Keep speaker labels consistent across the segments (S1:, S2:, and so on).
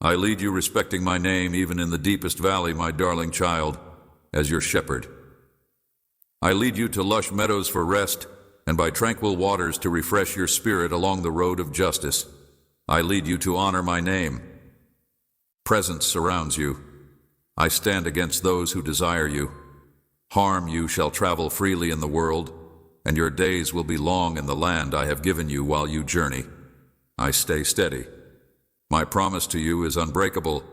S1: I lead you respecting my name even in the deepest valley, my darling child, as your shepherd. I lead you to lush meadows for rest, and by tranquil waters to refresh your spirit along the road of justice. I lead you to honor my name. Presence surrounds you. I stand against those who desire you. Harm you shall travel freely in the world, and your days will be long in the land I have given you while you journey. I stay steady. My promise to you is unbreakable,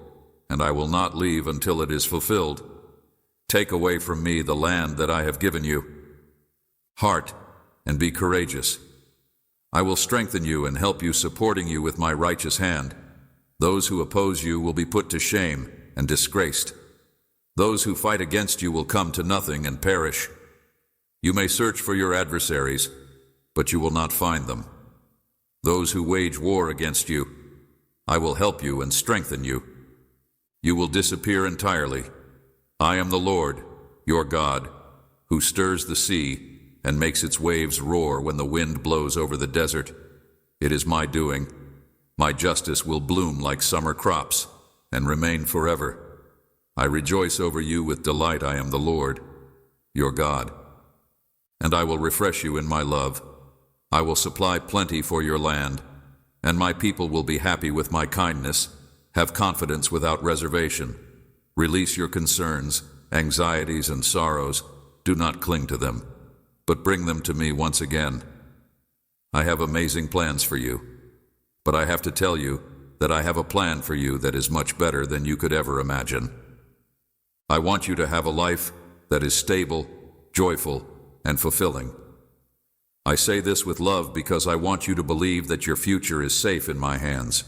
S1: and I will not leave until it is fulfilled. Take away from me the land that I have given you. Heart, and be courageous. I will strengthen you and help you, supporting you with my righteous hand. Those who oppose you will be put to shame and disgraced. Those who fight against you will come to nothing and perish. You may search for your adversaries, but you will not find them. Those who wage war against you, I will help you and strengthen you. You will disappear entirely. I am the Lord, your God, who stirs the sea and makes its waves roar when the wind blows over the desert. It is my doing. My justice will bloom like summer crops and remain forever. I rejoice over you with delight. I am the Lord, your God. And I will refresh you in my love. I will supply plenty for your land, and my people will be happy with my kindness. Have confidence without reservation. Release your concerns, anxieties, and sorrows. Do not cling to them, but bring them to me once again. I have amazing plans for you, but I have to tell you that I have a plan for you that is much better than you could ever imagine. I want you to have a life that is stable, joyful, and fulfilling. I say this with love because I want you to believe that your future is safe in my hands.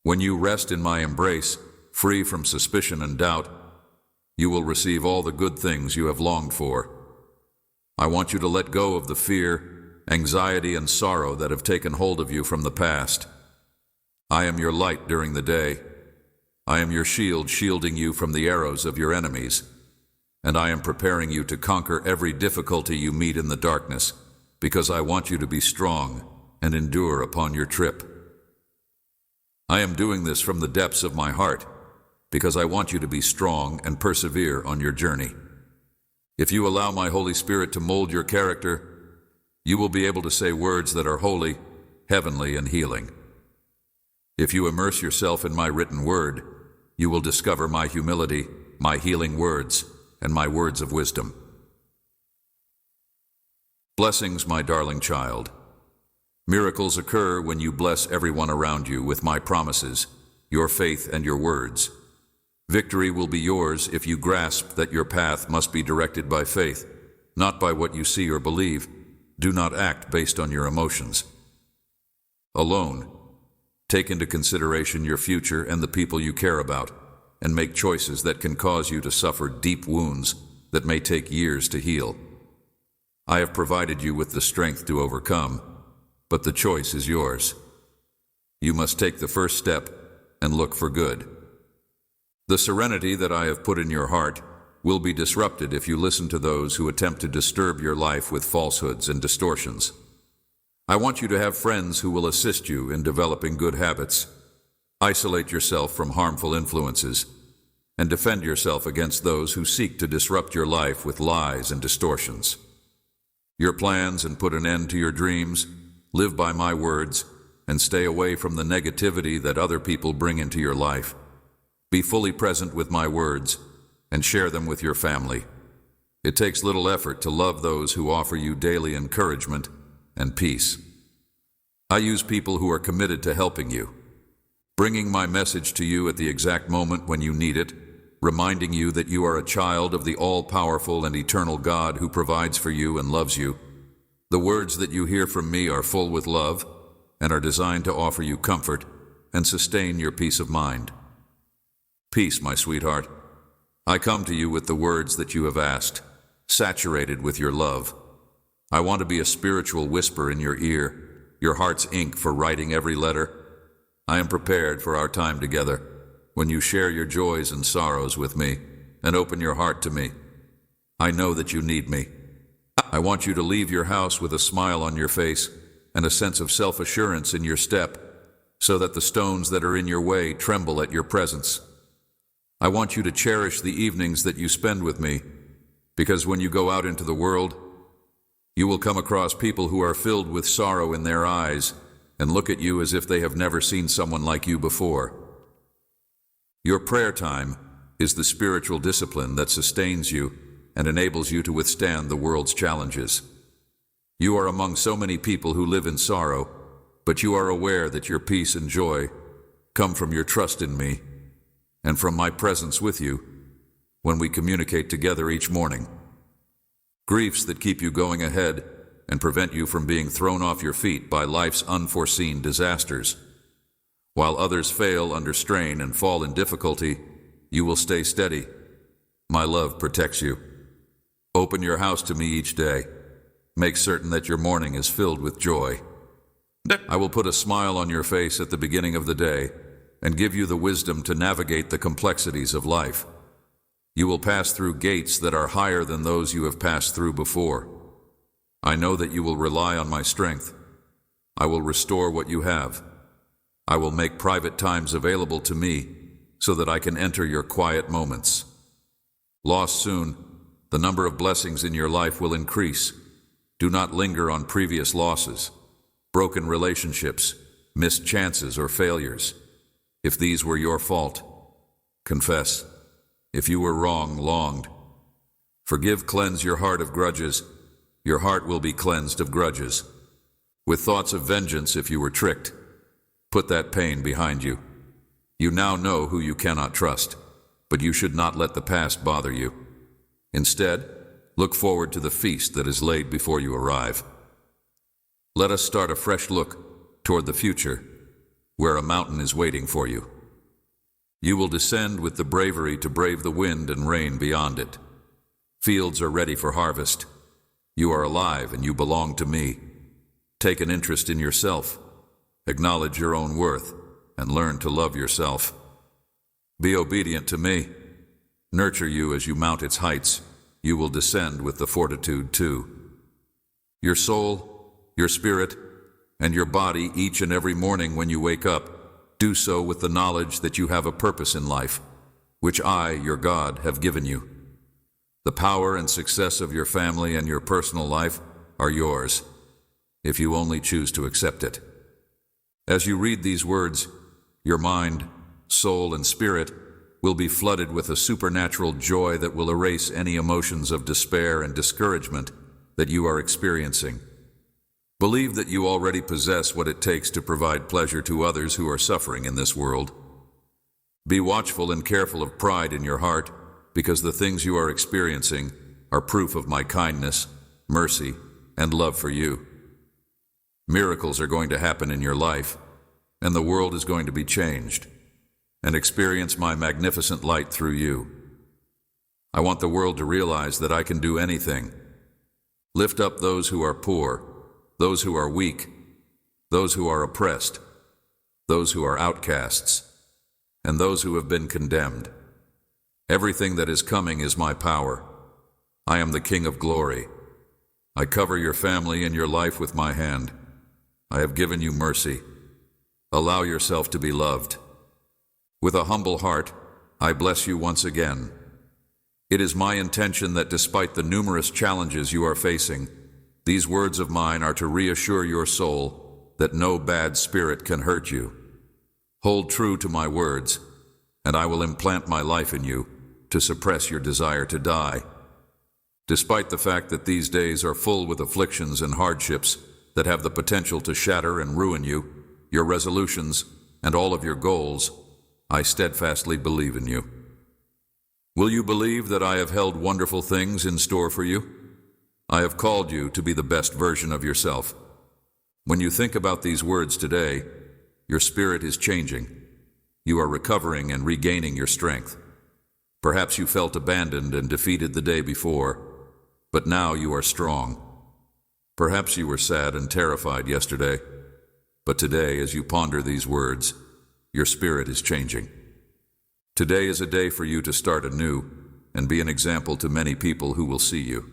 S1: When you rest in my embrace, free from suspicion and doubt, you will receive all the good things you have longed for. I want you to let go of the fear, anxiety, and sorrow that have taken hold of you from the past. I am your light during the day. I am your shield, shielding you from the arrows of your enemies. And I am preparing you to conquer every difficulty you meet in the darkness, because I want you to be strong and endure upon your trip. I am doing this from the depths of my heart, because I want you to be strong and persevere on your journey. If you allow my Holy Spirit to mold your character, you will be able to say words that are holy, heavenly, and healing. If you immerse yourself in my written word, you will discover my humility, my healing words, and my words of wisdom. Blessings, my darling child. Miracles occur when you bless everyone around you with my promises, your faith, and your words. Victory will be yours if you grasp that your path must be directed by faith, not by what you see or believe. Do not act based on your emotions. Alone, take into consideration your future and the people you care about, and make choices that can cause you to suffer deep wounds that may take years to heal. I have provided you with the strength to overcome, but the choice is yours. You must take the first step and look for good. The serenity that I have put in your heart will be disrupted if you listen to those who attempt to disturb your life with falsehoods and distortions. I want you to have friends who will assist you in developing good habits. Isolate yourself from harmful influences and defend yourself against those who seek to disrupt your life with lies and distortions. Your plans and put an end to your dreams. Live by my words and stay away from the negativity that other people bring into your life. Be fully present with my words and share them with your family. It takes little effort to love those who offer you daily encouragement and peace. I use people who are committed to helping you, bringing my message to you at the exact moment when you need it, reminding you that you are a child of the all-powerful and eternal God who provides for you and loves you. The words that you hear from me are full with love and are designed to offer you comfort and sustain your peace of mind. Peace, my sweetheart. I come to you with the words that you have asked, saturated with your love. I want to be a spiritual whisper in your ear, your heart's ink for writing every letter. I am prepared for our time together, when you share your joys and sorrows with me and open your heart to me. I know that you need me. I want you to leave your house with a smile on your face and a sense of self-assurance in your step. so that the stones that are in your way tremble at your presence. I want you to cherish the evenings that you spend with me, because when you go out into the world, you will come across people who are filled with sorrow in their eyes and look at you as if they have never seen someone like you before. Your prayer time is the spiritual discipline that sustains you and enables you to withstand the world's challenges. You are among so many people who live in sorrow, but you are aware that your peace and joy come from your trust in me and from my presence with you when we communicate together each morning. Griefs that keep you going ahead and prevent you from being thrown off your feet by life's unforeseen disasters. While others fail under strain and fall in difficulty, you will stay steady. My love protects you. Open your house to me each day. Make certain that your morning is filled with joy. I will put a smile on your face at the beginning of the day and give you the wisdom to navigate the complexities of life. You will pass through gates that are higher than those you have passed through before. I know that you will rely on my strength. I will restore what you have. I will make private times available to me so that I can enter your quiet moments. Lost soon, the number of blessings in your life will increase. Do not linger on previous losses, broken relationships, missed chances, or failures. If these were your fault, confess. If you were wronged, forgive, cleanse your heart of grudges. Your heart will be cleansed of grudges. With thoughts of vengeance if you were tricked, put that pain behind you. You now know who you cannot trust, but you should not let the past bother you. Instead, look forward to the feast that is laid before you arrive. Let us start a fresh look toward the future, where a mountain is waiting for you. You will descend with the bravery to brave the wind and rain beyond it. Fields are ready for harvest. You are alive and you belong to me. Take an interest in yourself. Acknowledge your own worth and learn to love yourself. Be obedient to me. Nurture you as you mount its heights. You will descend with the fortitude too. Your soul, your spirit, and your body each and every morning when you wake up, do so with the knowledge that you have a purpose in life, which I, your God, have given you. The power and success of your family and your personal life are yours, if you only choose to accept it. As you read these words, your mind, soul, and spirit will be flooded with a supernatural joy that will erase any emotions of despair and discouragement that you are experiencing. Believe that you already possess what it takes to provide pleasure to others who are suffering in this world. Be watchful and careful of pride in your heart, because the things you are experiencing are proof of my kindness, mercy, and love for you. Miracles are going to happen in your life, and the world is going to be changed, and experience my magnificent light through you. I want the world to realize that I can do anything. Lift up those who are poor, those who are weak, those who are oppressed, those who are outcasts, and those who have been condemned. Everything that is coming is my power. I am the King of glory. I cover your family and your life with my hand. I have given you mercy. Allow yourself to be loved. With a humble heart, I bless you once again. It is my intention that despite the numerous challenges you are facing, these words of mine are to reassure your soul that no bad spirit can hurt you. Hold true to my words, and I will implant my life in you to suppress your desire to die. Despite the fact that these days are full with afflictions and hardships that have the potential to shatter and ruin you, your resolutions, and all of your goals, I steadfastly believe in you. Will you believe that I have held wonderful things in store for you? I have called you to be the best version of yourself. When you think about these words today, your spirit is changing. You are recovering and regaining your strength. Perhaps you felt abandoned and defeated the day before, but now you are strong. Perhaps you were sad and terrified yesterday, but today, as you ponder these words, your spirit is changing. Today is a day for you to start anew and be an example to many people who will see you.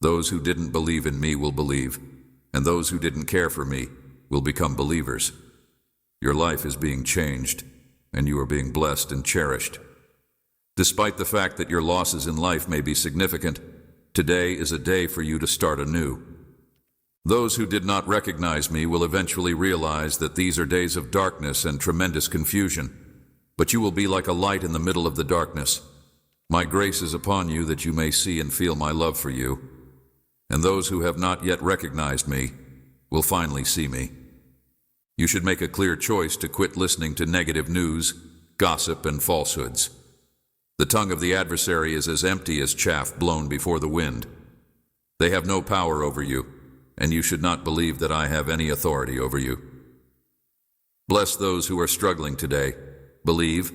S1: Those who didn't believe in me will believe, and those who didn't care for me will become believers. Your life is being changed, and you are being blessed and cherished. Despite the fact that your losses in life may be significant, today is a day for you to start anew. Those who did not recognize me will eventually realize that these are days of darkness and tremendous confusion, but you will be like a light in the middle of the darkness. My grace is upon you that you may see and feel my love for you, and those who have not yet recognized me will finally see me. You should make a clear choice to quit listening to negative news, gossip, and falsehoods. The tongue of the adversary is as empty as chaff blown before the wind. They have no power over you, and you should not believe that I have any authority over you. Bless those who are struggling today. Believe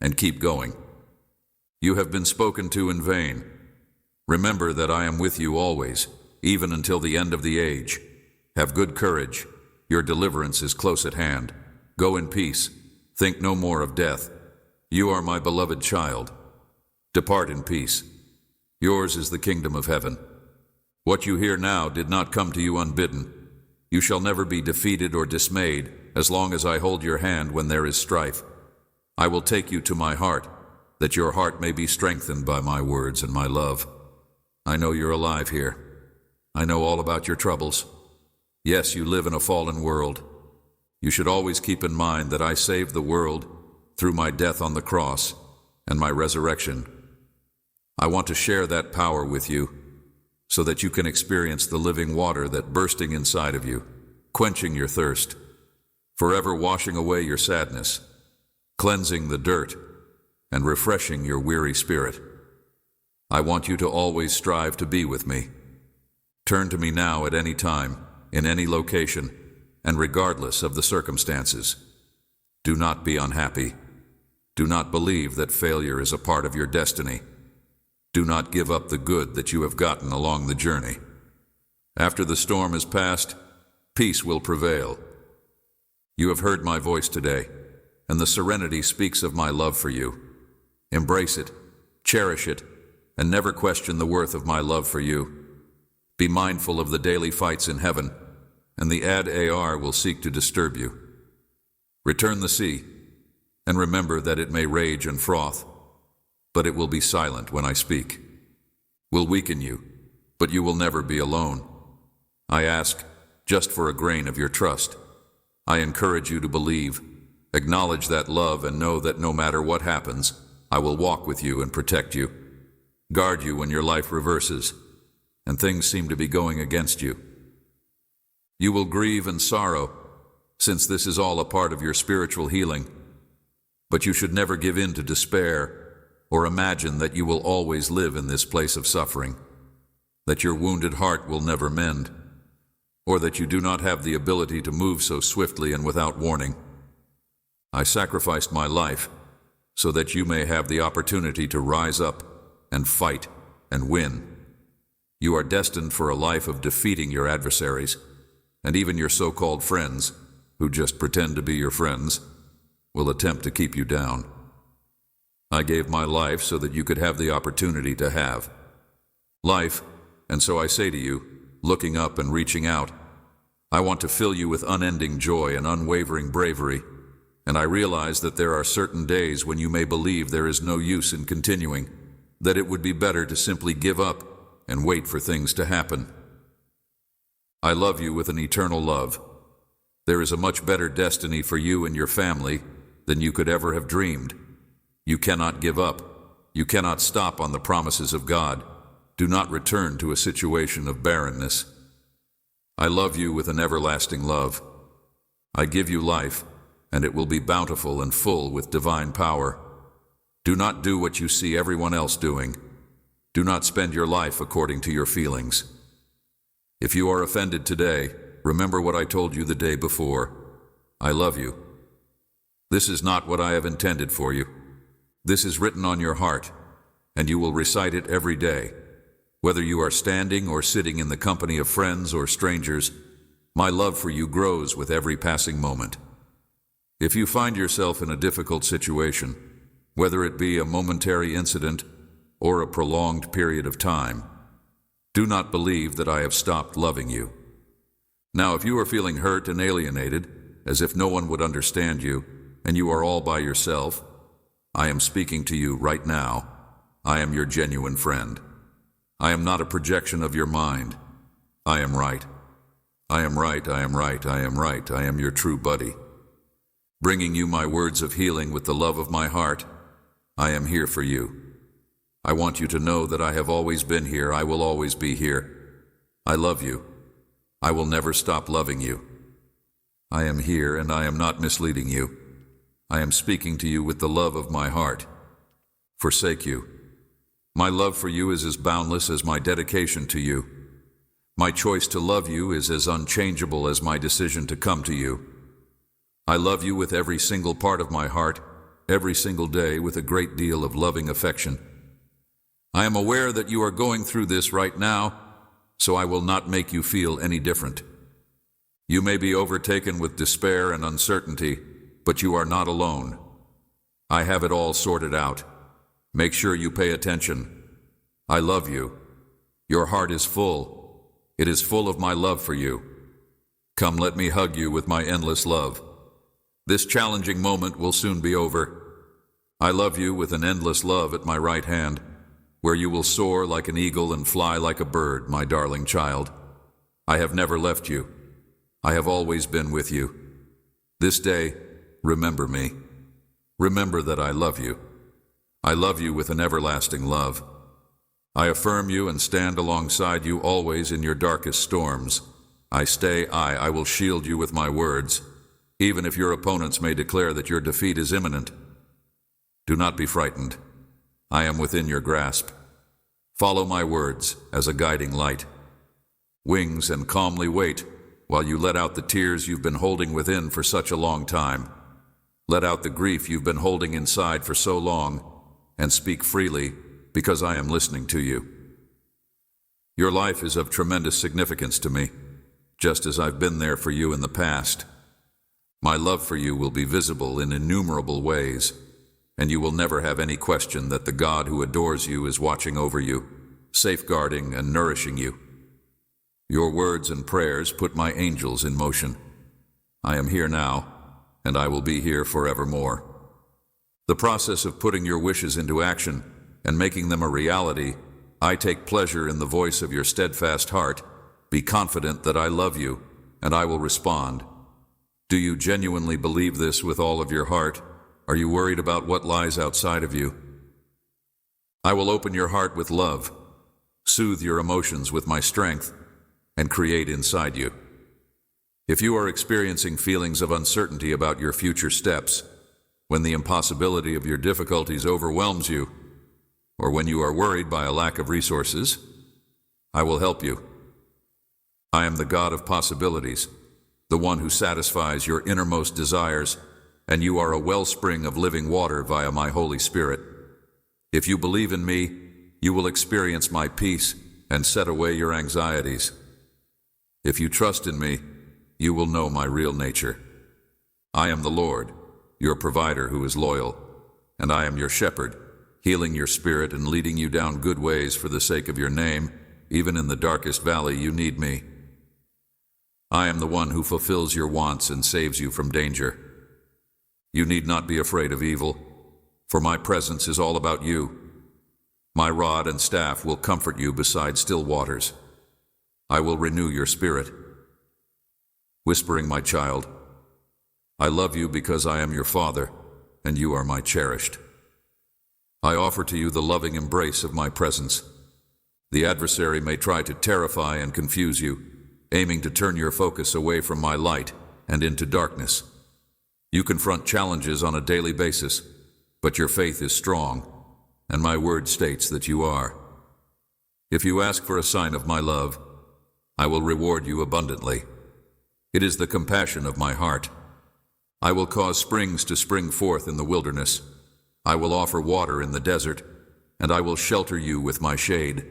S1: and keep going. You have been spoken to in vain. Remember that I am with you always, even until the end of the age. Have good courage. Your deliverance is close at hand. Go in peace. Think no more of death. You are my beloved child. Depart in peace. Yours is the kingdom of heaven. What you hear now did not come to you unbidden. You shall never be defeated or dismayed as long as I hold your hand when there is strife. I will take you to my heart, that your heart may be strengthened by my words and my love. I know you're alive here. I know all about your troubles. Yes, you live in a fallen world. You should always keep in mind that I saved the world through my death on the cross and my resurrection. I want to share that power with you, so that you can experience the living water that bursting inside of you, quenching your thirst, forever washing away your sadness, cleansing the dirt, and refreshing your weary spirit. I want you to always strive to be with me. Turn to me now at any time, in any location, and regardless of the circumstances. Do not be unhappy. Do not believe that failure is a part of your destiny. Do not give up the good that you have gotten along the journey. After the storm is past, peace will prevail. You have heard my voice today, and the serenity speaks of my love for you. Embrace it, cherish it, and never question the worth of my love for you. Be mindful of the daily fights in heaven, and the ad-ar will seek to disturb you. Return the sea, and remember that it may rage and froth, but it will be silent when I speak. Will weaken you, but you will never be alone. I ask just for a grain of your trust. I encourage you to believe, acknowledge that love, and know that no matter what happens, I will walk with you and protect you, guard you when your life reverses, and things seem to be going against you. You will grieve and sorrow, since this is all a part of your spiritual healing, but you should never give in to despair or imagine that you will always live in this place of suffering, that your wounded heart will never mend, or that you do not have the ability to move so swiftly and without warning. I sacrificed my life so that you may have the opportunity to rise up and fight and win. You are destined for a life of defeating your adversaries, and even your so-called friends, who just pretend to be your friends, will attempt to keep you down. I gave my life so that you could have the opportunity to have life, and so I say to you, looking up and reaching out, I want to fill you with unending joy and unwavering bravery, and I realize that there are certain days when you may believe there is no use in continuing, that it would be better to simply give up and wait for things to happen. I love you with an eternal love. There is a much better destiny for you and your family than you could ever have dreamed. You cannot give up. You cannot stop on the promises of God. Do not return to a situation of barrenness. I love you with an everlasting love. I give you life, and it will be bountiful and full with divine power. Do not do what you see everyone else doing. Do not spend your life according to your feelings. If you are offended today, remember what I told you the day before. I love you. This is not what I have intended for you. This is written on your heart, and you will recite it every day. Whether you are standing or sitting in the company of friends or strangers, my love for you grows with every passing moment. If you find yourself in a difficult situation, whether it be a momentary incident or a prolonged period of time, do not believe that I have stopped loving you. Now, if you are feeling hurt and alienated, as if no one would understand you, and you are all by yourself, I am speaking to you right now. I am your genuine friend. I am not a projection of your mind. I am right. I am right, I am right, I am right, I am your true buddy. Bringing you my words of healing with the love of my heart, I am here for you. I want you to know that I have always been here, I will always be here. I love you. I will never stop loving you. I am here and I am not misleading you. I am speaking to you with the love of my heart. Forsake you. My love for you is as boundless as my dedication to you. My choice to love you is as unchangeable as my decision to come to you. I love you with every single part of my heart, every single day with a great deal of loving affection. I am aware that you are going through this right now, so I will not make you feel any different. You may be overtaken with despair and uncertainty, but you are not alone. I have it all sorted out. Make sure you pay attention. I love you. Your heart is full. It is full of my love for you. Come, let me hug you with my endless love. This challenging moment will soon be over. I love you with an endless love at my right hand, where you will soar like an eagle and fly like a bird, my darling child. I have never left you. I have always been with you. This day, remember me. Remember that I love you. I love you with an everlasting love. I affirm you and stand alongside you always in your darkest storms. I will shield you with my words, even if your opponents may declare that your defeat is imminent. Do not be frightened. I am within your grasp. Follow my words as a guiding light. Wings and calmly wait while you let out the tears you've been holding within for such a long time. Let out the grief you've been holding inside for so long, and speak freely, because I am listening to you. Your life is of tremendous significance to me, just as I've been there for you in the past. My love for you will be visible in innumerable ways, and you will never have any question that the God who adores you is watching over you, safeguarding and nourishing you. Your words and prayers put my angels in motion. I am here now, and I will be here forevermore. The process of putting your wishes into action and making them a reality, I take pleasure in the voice of your steadfast heart. Be confident that I love you, and I will respond. Do you genuinely believe this with all of your heart? Are you worried about what lies outside of you? I will open your heart with love, soothe your emotions with my strength, and create inside you. If you are experiencing feelings of uncertainty about your future steps, when the impossibility of your difficulties overwhelms you, or when you are worried by a lack of resources, I will help you. I am the God of possibilities, the one who satisfies your innermost desires, and you are a wellspring of living water via my Holy Spirit. If you believe in me, you will experience my peace and set away your anxieties. If you trust in me, you will know my real nature. I am the Lord, your provider who is loyal, and I am your shepherd, healing your spirit and leading you down good ways for the sake of your name. Even in the darkest valley, you need me. I am the one who fulfills your wants and saves you from danger. You need not be afraid of evil, for my presence is all about you. My rod and staff will comfort you beside still waters. I will renew your spirit. Whispering, my child, I love you because I am your father, and you are my cherished. I offer to you the loving embrace of my presence. The adversary may try to terrify and confuse you, aiming to turn your focus away from my light and into darkness. You confront challenges on a daily basis, but your faith is strong, and my word states that you are. If you ask for a sign of my love, I will reward you abundantly. It is the compassion of my heart. I will cause springs to spring forth in the wilderness. I will offer water in the desert, and I will shelter you with my shade.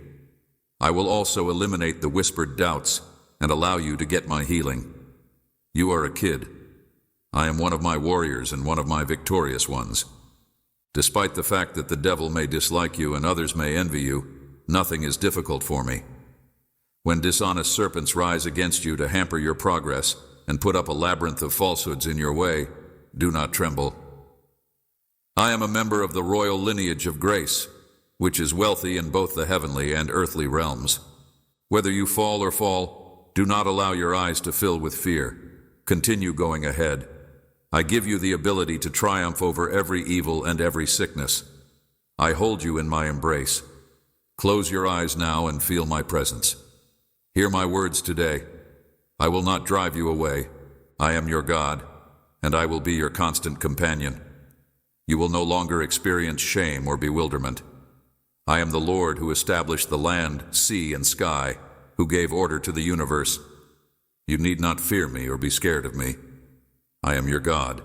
S1: I will also eliminate the whispered doubts and allow you to get my healing. You are a kid. I am one of my warriors and one of my victorious ones. Despite the fact that the devil may dislike you and others may envy you, nothing is difficult for me. When dishonest serpents rise against you to hamper your progress and put up a labyrinth of falsehoods in your way, do not tremble. I am a member of the royal lineage of grace, which is wealthy in both the heavenly and earthly realms. Whether you fall or fall, do not allow your eyes to fill with fear. Continue going ahead. I give you the ability to triumph over every evil and every sickness. I hold you in my embrace. Close your eyes now and feel my presence. Hear my words today. I will not drive you away. I am your God, and I will be your constant companion. You will no longer experience shame or bewilderment. I am the Lord who established the land, sea, and sky, who gave order to the universe. You need not fear me or be scared of me. I am your God.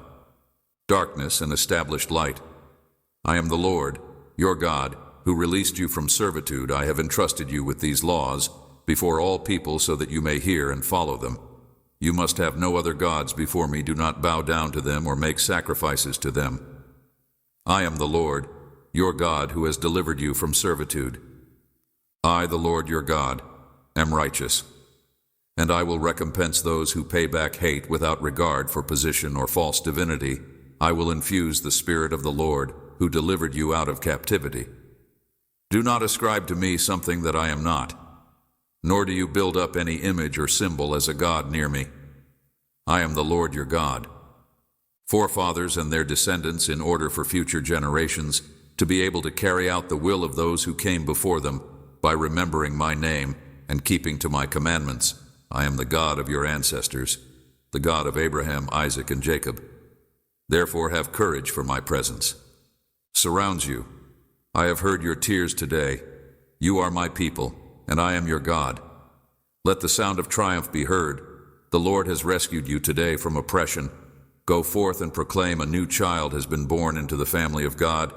S1: Darkness and established light. I am the Lord, your God, who released you from servitude. I have entrusted you with these laws before all people so that you may hear and follow them. You must have no other gods before me. Do not bow down to them or make sacrifices to them. I am the Lord, your God, who has delivered you from servitude. I, the Lord your God, am righteous, and I will recompense those who pay back hate without regard for position or false divinity. I will infuse the Spirit of the Lord, who delivered you out of captivity. Do not ascribe to me something that I am not, nor do you build up any image or symbol as a god near me. I am the Lord your God. Forefathers and their descendants, in order for future generations to be able to carry out the will of those who came before them by remembering my name and keeping to my commandments. I am the God of your ancestors, the God of Abraham, Isaac, and Jacob. Therefore have courage, for my presence surrounds you. I have heard your tears today. You are my people, and I am your God. Let the sound of triumph be heard. The Lord has rescued you today from oppression. Go forth and proclaim a new child has been born into the family of God.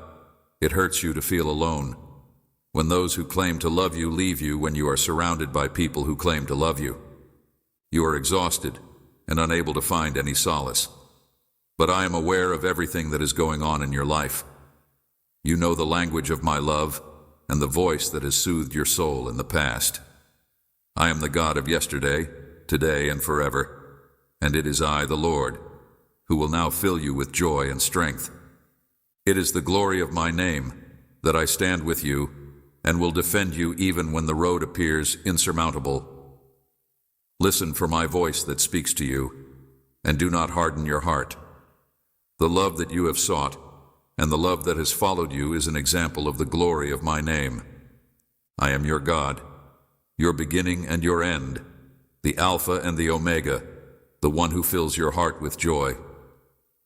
S1: It hurts you to feel alone. When those who claim to love you leave you, when you are surrounded by people who claim to love you, you are exhausted and unable to find any solace. But I am aware of everything that is going on in your life. You know the language of my love and the voice that has soothed your soul in the past. I am the God of yesterday, today, and forever, and it is I, the Lord, who will now fill you with joy and strength. It is the glory of my name that I stand with you and will defend you even when the road appears insurmountable. Listen for my voice that speaks to you, and do not harden your heart. The love that you have sought and the love that has followed you is an example of the glory of my name. I am your God, your beginning and your end, the Alpha and the Omega, the one who fills your heart with joy.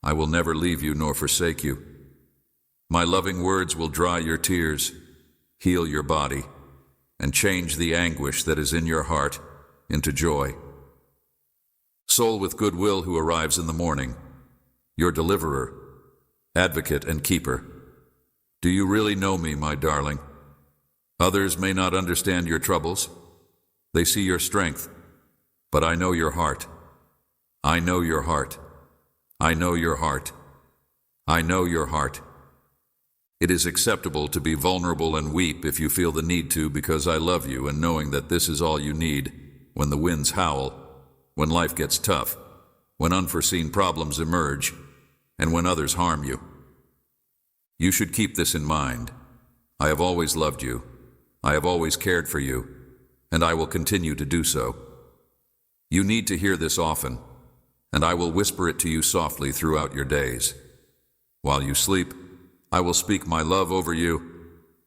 S1: I will never leave you nor forsake you. My loving words will dry your tears, heal your body, and change the anguish that is in your heart into joy. Soul with goodwill who arrives in the morning, your deliverer, advocate and keeper. Do you really know me, my darling? Others may not understand your troubles. They see your strength, but I know your heart. I know your heart. I know your heart. I know your heart. It is acceptable to be vulnerable and weep if you feel the need to, because I love you, and knowing that this is all you need when the winds howl, when life gets tough, when unforeseen problems emerge, and when others harm you. You should keep this in mind. I have always loved you. I have always cared for you, and I will continue to do so. You need to hear this often, and I will whisper it to you softly throughout your days. While you sleep, I will speak my love over you,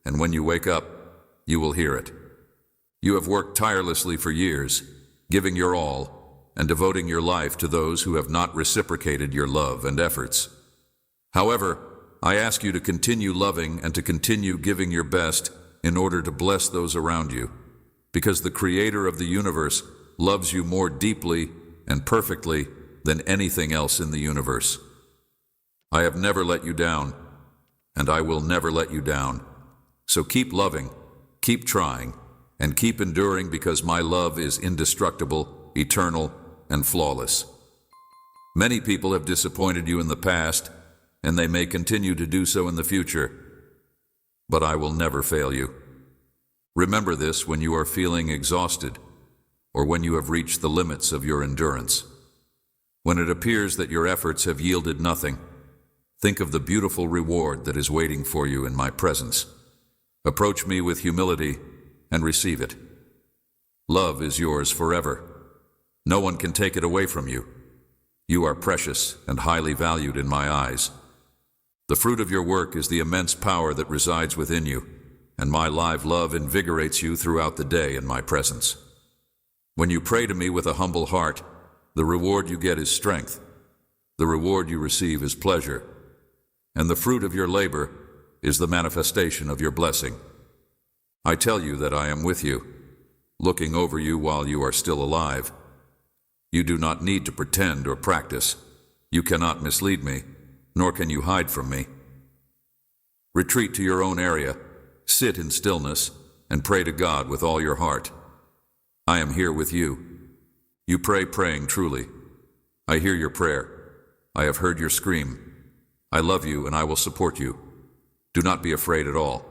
S1: and when you wake up, you will hear it. You have worked tirelessly for years, giving your all, and devoting your life to those who have not reciprocated your love and efforts. However, I ask you to continue loving and to continue giving your best in order to bless those around you, because the Creator of the universe loves you more deeply and perfectly than anything else in the universe. I have never let you down, and I will never let you down. So keep loving, keep trying, and keep enduring, because my love is indestructible, eternal, and flawless. Many people have disappointed you in the past, and they may continue to do so in the future, but I will never fail you. Remember this when you are feeling exhausted or when you have reached the limits of your endurance. When it appears that your efforts have yielded nothing, think of the beautiful reward that is waiting for you in my presence. Approach me with humility and receive it. Love is yours forever. No one can take it away from you. You are precious and highly valued in my eyes. The fruit of your work is the immense power that resides within you, and my live love invigorates you throughout the day in my presence. When you pray to me with a humble heart, the reward you get is strength. The reward you receive is pleasure, and the fruit of your labor is the manifestation of your blessing. I tell you that I am with you, looking over you while you are still alive. You do not need to pretend or practice. You cannot mislead me, nor can you hide from me. Retreat to your own area, sit in stillness, and pray to God with all your heart. I am here with you. You pray praying truly. I hear your prayer. I have heard your scream. I love you and I will support you. Do not be afraid at all.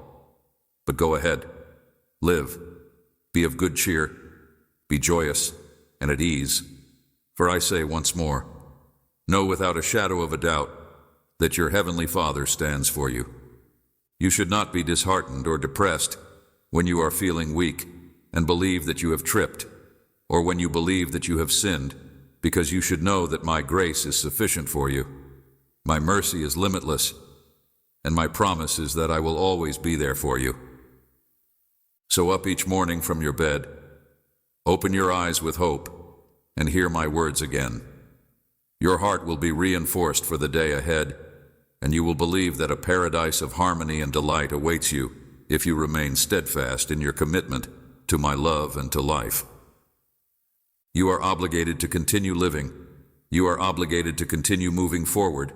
S1: But go ahead. Live. Be of good cheer. Be joyous and at ease. For I say once more, know without a shadow of a doubt that your heavenly Father stands for you. You should not be disheartened or depressed when you are feeling weak and believe that you have tripped, or when you believe that you have sinned, because you should know that my grace is sufficient for you. My mercy is limitless, and my promise is that I will always be there for you. So up each morning from your bed, open your eyes with hope, and hear my words again. Your heart will be reinforced for the day ahead, and you will believe that a paradise of harmony and delight awaits you if you remain steadfast in your commitment to my love and to life. You are obligated to continue living. You are obligated to continue moving forward,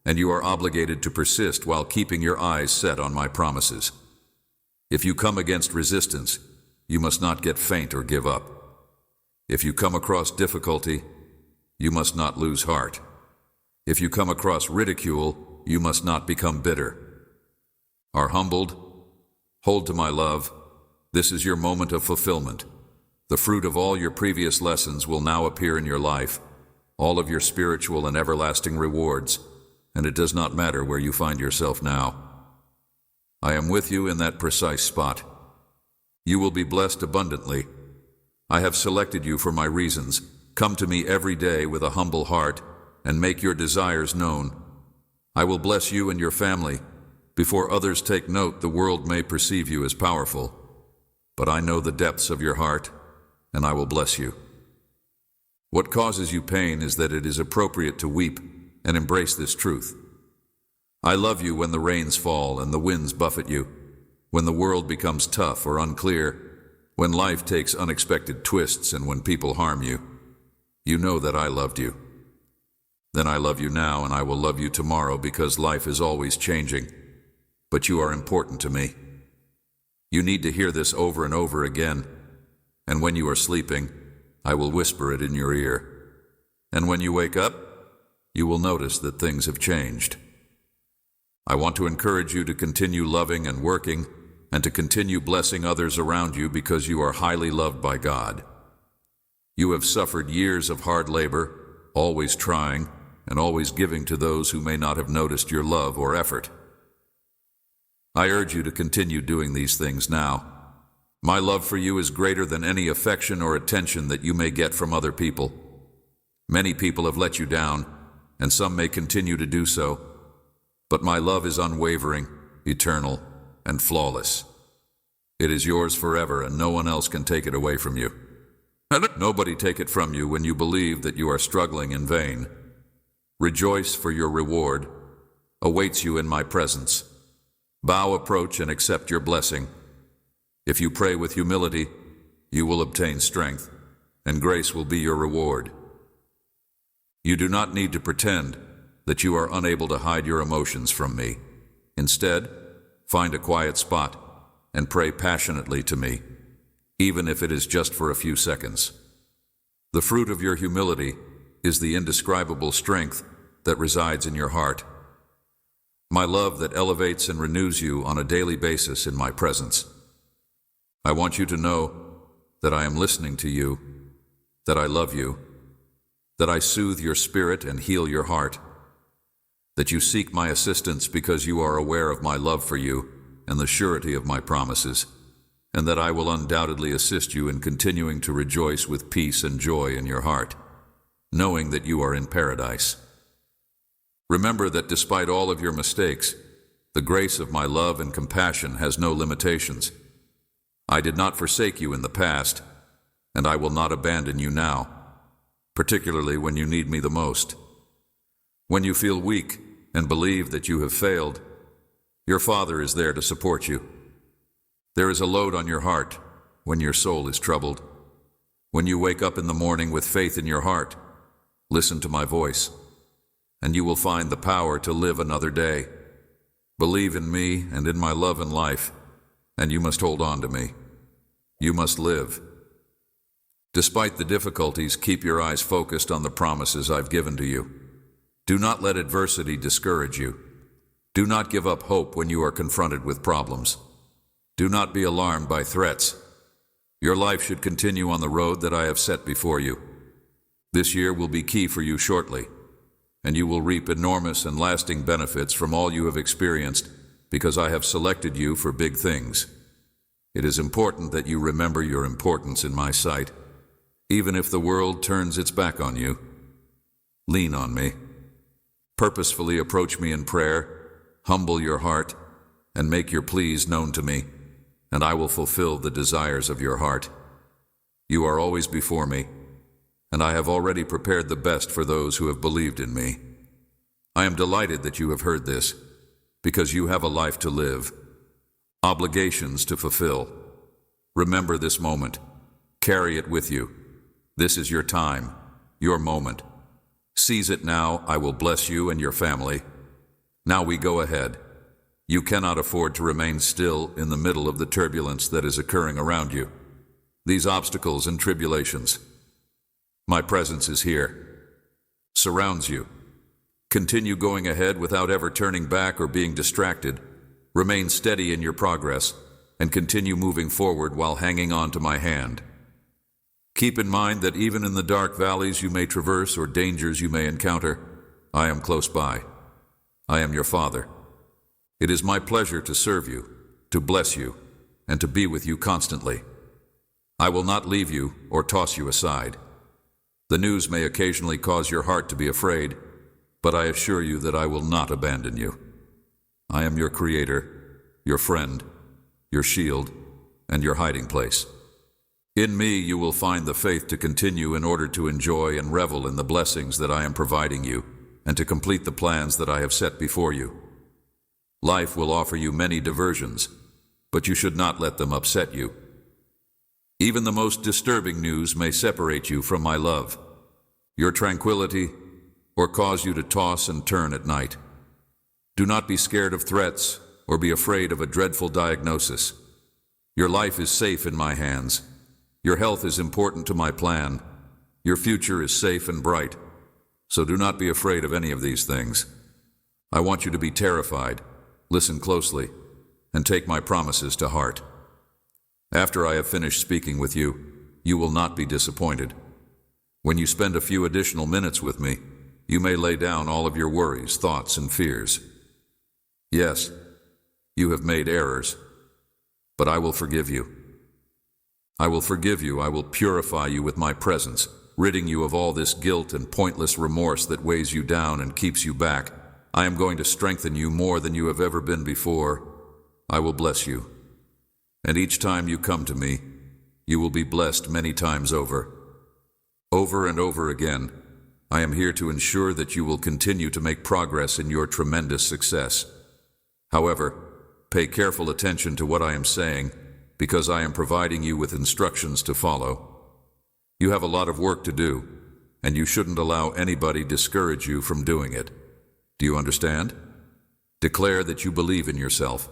S1: and you are obligated to persist while keeping your eyes set on my promises. If you come against resistance, you must not get faint or give up. If you come across difficulty, you must not lose heart. If you come across ridicule, you must not become bitter. Are humbled? Hold to my love. This is your moment of fulfillment. The fruit of all your previous lessons will now appear in your life, all of your spiritual and everlasting rewards, and it does not matter where you find yourself now. I am with you in that precise spot. You will be blessed abundantly. I have selected you for my reasons. Come to me every day with a humble heart and make your desires known. I will bless you and your family. Before others take note, the world may perceive you as powerful, but I know the depths of your heart, and I will bless you. What causes you pain is that it is appropriate to weep and embrace this truth. I love you when the rains fall and the winds buffet you, when the world becomes tough or unclear, when life takes unexpected twists and when people harm you. You know that I loved you. Then I love you now, and I will love you tomorrow, because life is always changing. But you are important to me. You need to hear this over and over again, and when you are sleeping, I will whisper it in your ear. And when you wake up, you will notice that things have changed. I want to encourage you to continue loving and working, and to continue blessing others around you, because you are highly loved by God. You have suffered years of hard labor, always trying, and always giving to those who may not have noticed your love or effort. I urge you to continue doing these things now. My love for you is greater than any affection or attention that you may get from other people. Many people have let you down, and some may continue to do so, but my love is unwavering, eternal, and flawless. It is yours forever, and no one else can take it away from you. Nobody take it from you when you believe that you are struggling in vain. Rejoice, for your reward awaits you in my presence. Bow, approach, and accept your blessing. If you pray with humility, you will obtain strength, and grace will be your reward. You do not need to pretend that you are unable to hide your emotions from me. Instead, find a quiet spot and pray passionately to me, even if it is just for a few seconds. The fruit of your humility is the indescribable strength that resides in your heart. My love that elevates and renews you on a daily basis in my presence. I want you to know that I am listening to you, that I love you, that I soothe your spirit and heal your heart, that you seek my assistance because you are aware of my love for you and the surety of my promises, and that I will undoubtedly assist you in continuing to rejoice with peace and joy in your heart, knowing that you are in paradise. Remember that despite all of your mistakes, the grace of my love and compassion has no limitations. I did not forsake you in the past, and I will not abandon you now, particularly when you need me the most. When you feel weak and believe that you have failed, your Father is there to support you. There is a load on your heart when your soul is troubled. When you wake up in the morning with faith in your heart, listen to my voice, and you will find the power to live another day. Believe in me and in my love and life, and you must hold on to me. You must live. Despite the difficulties, keep your eyes focused on the promises I've given to you. Do not let adversity discourage you. Do not give up hope when you are confronted with problems. Do not be alarmed by threats. Your life should continue on the road that I have set before you. This year will be key for you shortly, and you will reap enormous and lasting benefits from all you have experienced because I have selected you for big things. It is important that you remember your importance in my sight, even if the world turns its back on you. Lean on me. Purposefully approach me in prayer, humble your heart, and make your pleas known to me, and I will fulfill the desires of your heart. You are always before me, and I have already prepared the best for those who have believed in me. I am delighted that you have heard this, because you have a life to live, obligations to fulfill. Remember this moment. Carry it with you. This is your time, your moment. Seize it now. I will bless you and your family. Now we go ahead. You cannot afford to remain still in the middle of the turbulence that is occurring around you. These obstacles and tribulations. My presence is here. Surrounds you. Continue going ahead without ever turning back or being distracted. Remain steady in your progress and continue moving forward while hanging on to my hand. Keep in mind that even in the dark valleys you may traverse or dangers you may encounter, I am close by. I am your Father. It is my pleasure to serve you, to bless you, and to be with you constantly. I will not leave you or toss you aside. The news may occasionally cause your heart to be afraid, but I assure you that I will not abandon you. I am your Creator, your friend, your shield, and your hiding place. In me you will find the faith to continue in order to enjoy and revel in the blessings that I am providing you, and to complete the plans that I have set before you. Life will offer you many diversions, but you should not let them upset you. Even the most disturbing news may separate you from my love, your tranquility, or cause you to toss and turn at night. Do not be scared of threats or be afraid of a dreadful diagnosis. Your life is safe in my hands. Your health is important to my plan. Your future is safe and bright. So do not be afraid of any of these things. I want you to be terrified, listen closely, and take my promises to heart. After I have finished speaking with you, you will not be disappointed. When you spend a few additional minutes with me, you may lay down all of your worries, thoughts, and fears. Yes, you have made errors, but I will forgive you. I will forgive you. I will purify you with my presence, ridding you of all this guilt and pointless remorse that weighs you down and keeps you back. I am going to strengthen you more than you have ever been before. I will bless you. And each time you come to me, you will be blessed many times over. Over and over again, I am here to ensure that you will continue to make progress in your tremendous success. However, pay careful attention to what I am saying, because I am providing you with instructions to follow. You have a lot of work to do, and you shouldn't allow anybody discourage you from doing it. Do you understand? Declare that you believe in yourself.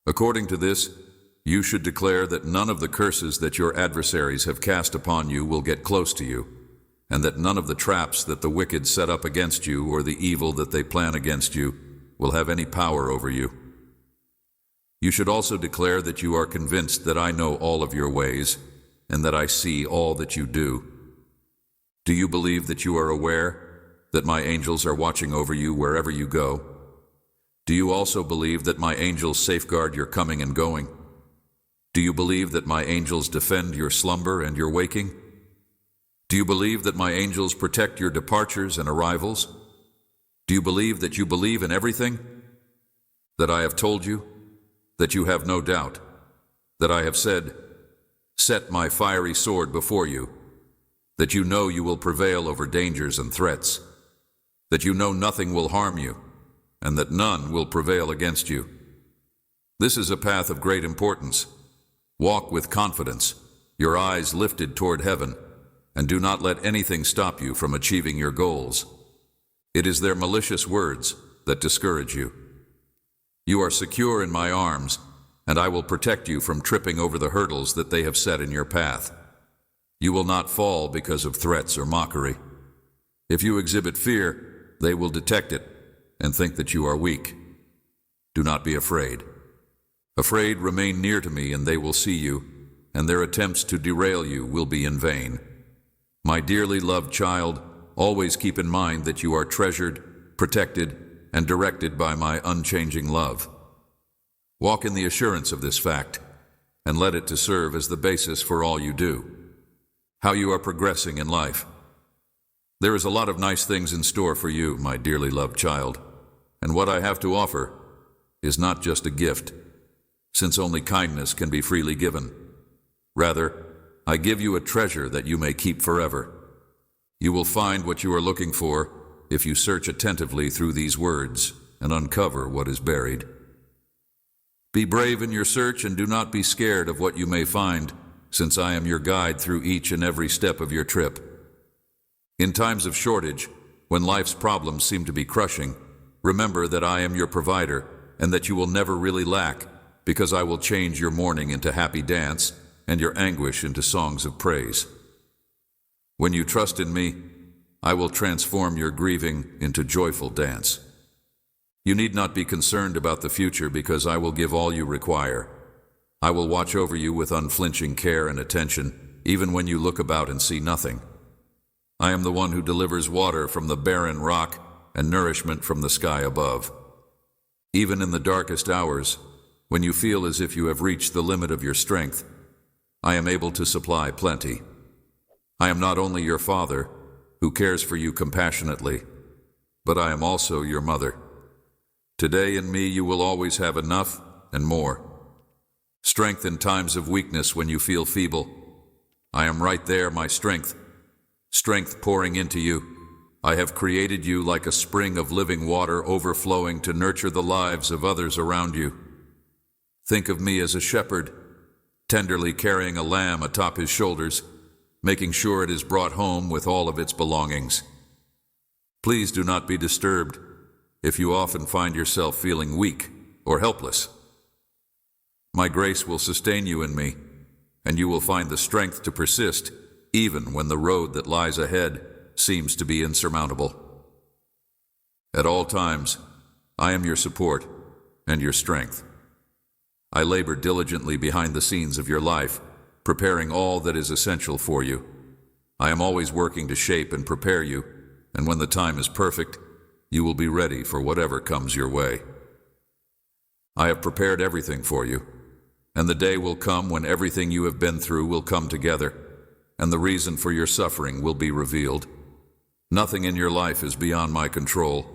S1: According to this, you should declare that none of the curses that your adversaries have cast upon you will get close to you, and that none of the traps that the wicked set up against you or the evil that they plan against you will have any power over you. You should also declare that you are convinced that I know all of your ways, and that I see all that you do. Do you believe that you are aware that my angels are watching over you wherever you go? Do you also believe that my angels safeguard your coming and going? Do you believe that my angels defend your slumber and your waking? Do you believe that my angels protect your departures and arrivals? Do you believe in everything that I have told you, that you have no doubt, that I have said, set my fiery sword before you, that you know you will prevail over dangers and threats, that you know nothing will harm you, and that none will prevail against you? This is a path of great importance. Walk with confidence, your eyes lifted toward heaven, and do not let anything stop you from achieving your goals. It is their malicious words that discourage you. You are secure in my arms, and I will protect you from tripping over the hurdles that they have set in your path. You will not fall because of threats or mockery. If you exhibit fear, they will detect it and think that you are weak. Do not be afraid. Afraid, remain near to me, and they will see you, and their attempts to derail you will be in vain. My dearly loved child, always keep in mind that you are treasured, protected, and directed by my unchanging love. Walk in the assurance of this fact, and let it to serve as the basis for all you do. How you are progressing in life. There is a lot of nice things in store for you, my dearly loved child, and what I have to offer is not just a gift, since only kindness can be freely given. Rather, I give you a treasure that you may keep forever. You will find what you are looking for if you search attentively through these words and uncover what is buried. Be brave in your search and do not be scared of what you may find, since I am your guide through each and every step of your trip. In times of shortage, when life's problems seem to be crushing, remember that I am your provider and that you will never really lack, because I will change your mourning into happy dance and your anguish into songs of praise. When you trust in me, I will transform your grieving into joyful dance. You need not be concerned about the future, because I will give all you require. I will watch over you with unflinching care and attention, even when you look about and see nothing. I am the one who delivers water from the barren rock and nourishment from the sky above. Even in the darkest hours, when you feel as if you have reached the limit of your strength, I am able to supply plenty. I am not only your father, who cares for you compassionately, but I am also your mother. Today in me you will always have enough and more. Strength in times of weakness when you feel feeble. I am right there, my strength. Strength pouring into you. I have created you like a spring of living water overflowing to nurture the lives of others around you. Think of me as a shepherd, tenderly carrying a lamb atop his shoulders, making sure it is brought home with all of its belongings. Please do not be disturbed if you often find yourself feeling weak or helpless. My grace will sustain you in me, and you will find the strength to persist even when the road that lies ahead seems to be insurmountable. At all times, I am your support and your strength. I labor diligently behind the scenes of your life, preparing all that is essential for you. I am always working to shape and prepare you, and when the time is perfect, you will be ready for whatever comes your way. I have prepared everything for you, and the day will come when everything you have been through will come together, and the reason for your suffering will be revealed. Nothing in your life is beyond my control,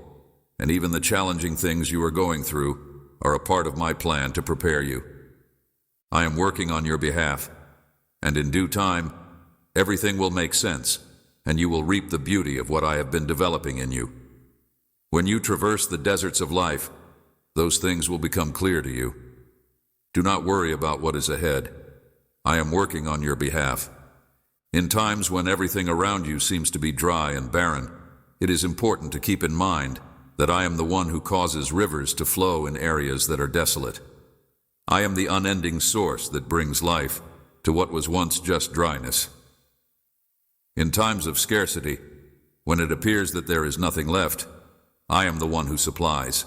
S1: and even the challenging things you are going through are a part of my plan to prepare you. I am working on your behalf, and in due time, everything will make sense, and you will reap the beauty of what I have been developing in you. When you traverse the deserts of life, those things will become clear to you. Do not worry about what is ahead. I am working on your behalf. In times when everything around you seems to be dry and barren, it is important to keep in mind that I am the one who causes rivers to flow in areas that are desolate. I am the unending source that brings life to what was once just dryness. In times of scarcity, when it appears that there is nothing left, I am the one who supplies.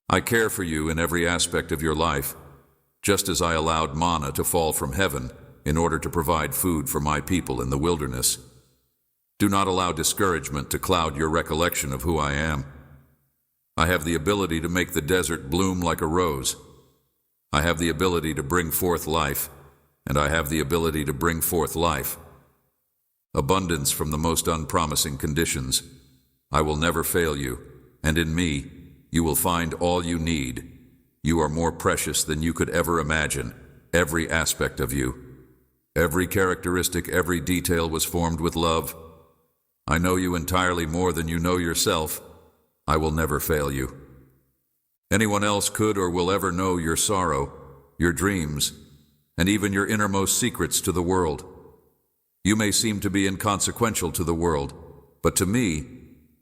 S1: I care for you in every aspect of your life, just as I allowed manna to fall from heaven in order to provide food for my people in the wilderness. Do not allow discouragement to cloud your recollection of who I am. I have the ability to make the desert bloom like a rose. I have the ability to bring forth life, and I have the ability to bring forth life. Abundance from the most unpromising conditions. I will never fail you, and in me, you will find all you need. You are more precious than you could ever imagine, every aspect of you. Every characteristic, every detail was formed with love. I know you entirely more than you know yourself. I will never fail you. Anyone else could or will ever know your sorrow, your dreams, and even your innermost secrets to the world. You may seem to be inconsequential to the world, but to me,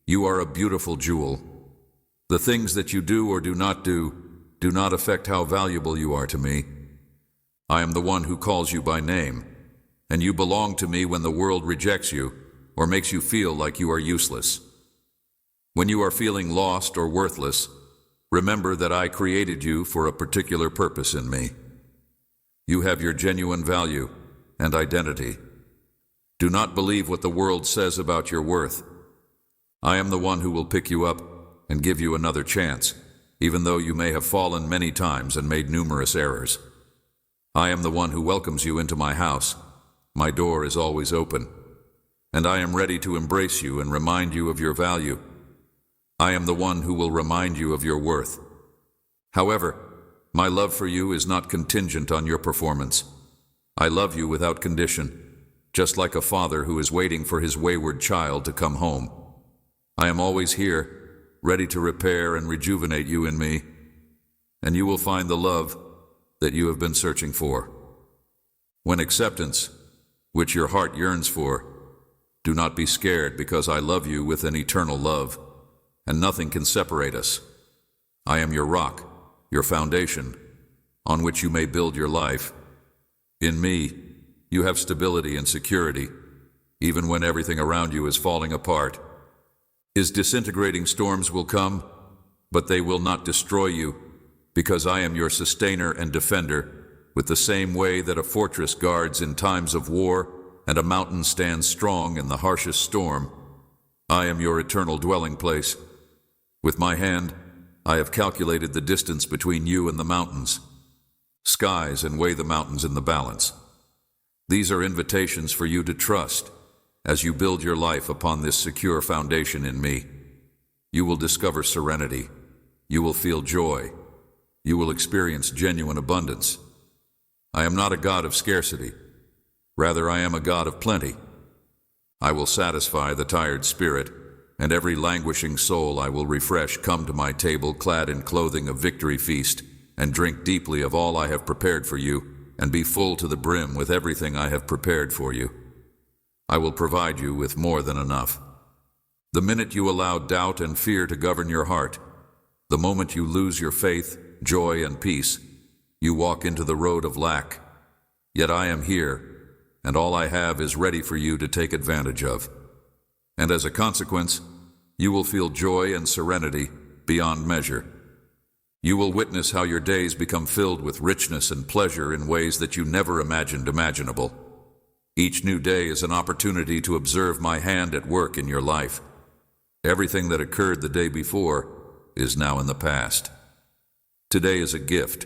S1: you are a beautiful jewel. The things that you do or do not affect how valuable you are to me. I am the one who calls you by name, and you belong to me when the world rejects you or makes you feel like you are useless. When you are feeling lost or worthless, remember that I created you for a particular purpose in me. You have your genuine value and identity. Do not believe what the world says about your worth. I am the one who will pick you up and give you another chance, even though you may have fallen many times and made numerous errors. I am the one who welcomes you into my house. My door is always open, and I am ready to embrace you and remind you of your value. I am the one who will remind you of your worth. However, my love for you is not contingent on your performance. I love you without condition, just like a father who is waiting for his wayward child to come home. I am always here, ready to repair and rejuvenate you in me, and you will find the love that you have been searching for. When acceptance, which your heart yearns for, do not be scared, because I love you with an eternal love, and nothing can separate us. I am your rock, your foundation, on which you may build your life. In me, you have stability and security, even when everything around you is falling apart. His disintegrating storms will come, but they will not destroy you, because I am your sustainer and defender, with the same way that a fortress guards in times of war and a mountain stands strong in the harshest storm. I am your eternal dwelling place. With my hand, I have calculated the distance between you and the mountains, skies, and weigh the mountains in the balance. These are invitations for you to trust as you build your life upon this secure foundation in me. You will discover serenity. You will feel joy. You will experience genuine abundance. I am not a God of scarcity. Rather, I am a God of plenty. I will satisfy the tired spirit, and every languishing soul I will refresh. Come to my table clad in clothing of victory, feast, and drink deeply of all I have prepared for you, and be full to the brim with everything I have prepared for you. I will provide you with more than enough. The minute you allow doubt and fear to govern your heart, the moment you lose your faith, joy, and peace, you walk into the road of lack. Yet I am here, and all I have is ready for you to take advantage of. And as a consequence, you will feel joy and serenity beyond measure. You will witness how your days become filled with richness and pleasure in ways that you never imagined imaginable. Each new day is an opportunity to observe my hand at work in your life. Everything that occurred the day before is now in the past. Today is a gift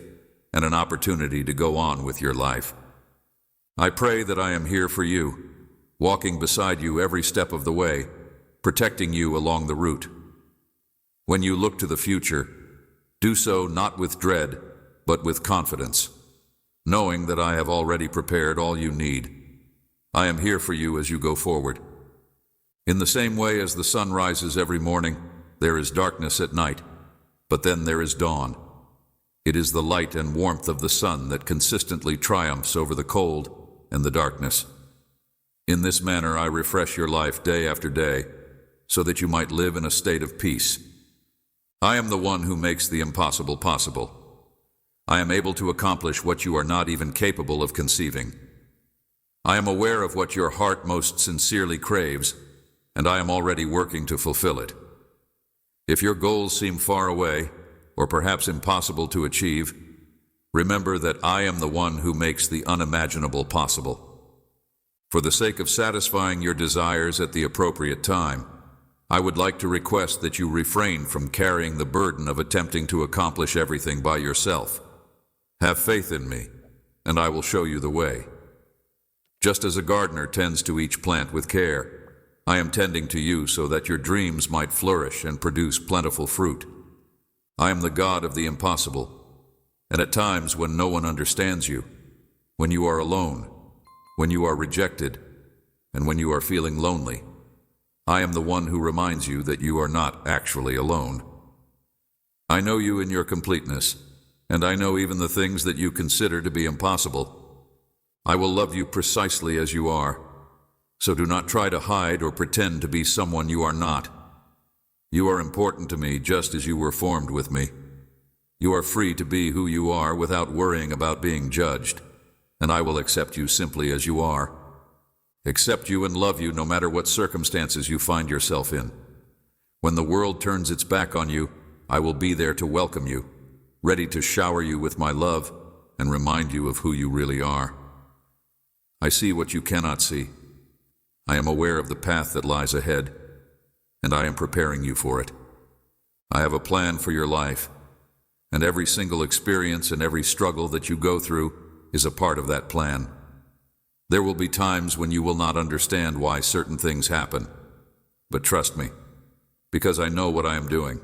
S1: and an opportunity to go on with your life. I pray that I am here for you, walking beside you every step of the way, protecting you along the route. When you look to the future, do so not with dread, but with confidence, knowing that I have already prepared all you need. I am here for you as you go forward. In the same way as the sun rises every morning, there is darkness at night, but then there is dawn. It is the light and warmth of the sun that consistently triumphs over the cold and the darkness. In this manner I refresh your life day after day, so that you might live in a state of peace. I am the one who makes the impossible possible. I am able to accomplish what you are not even capable of conceiving. I am aware of what your heart most sincerely craves, and I am already working to fulfill it. If your goals seem far away, or perhaps impossible to achieve, remember that I am the one who makes the unimaginable possible. For the sake of satisfying your desires at the appropriate time, I would like to request that you refrain from carrying the burden of attempting to accomplish everything by yourself. Have faith in me, and I will show you the way. Just as a gardener tends to each plant with care, I am tending to you so that your dreams might flourish and produce plentiful fruit. I am the God of the impossible, and at times when no one understands you, when you are alone, when you are rejected, and when you are feeling lonely, I am the one who reminds you that you are not actually alone. I know you in your completeness, and I know even the things that you consider to be impossible. I will love you precisely as you are, so do not try to hide or pretend to be someone you are not. You are important to me just as you were formed with me. You are free to be who you are without worrying about being judged, and I will accept you simply as you are. Accept you and love you no matter what circumstances you find yourself in. When the world turns its back on you, I will be there to welcome you, ready to shower you with my love and remind you of who you really are. I see what you cannot see. I am aware of the path that lies ahead, and I am preparing you for it. I have a plan for your life, and every single experience and every struggle that you go through is a part of that plan. There will be times when you will not understand why certain things happen, but trust me, because I know what I am doing.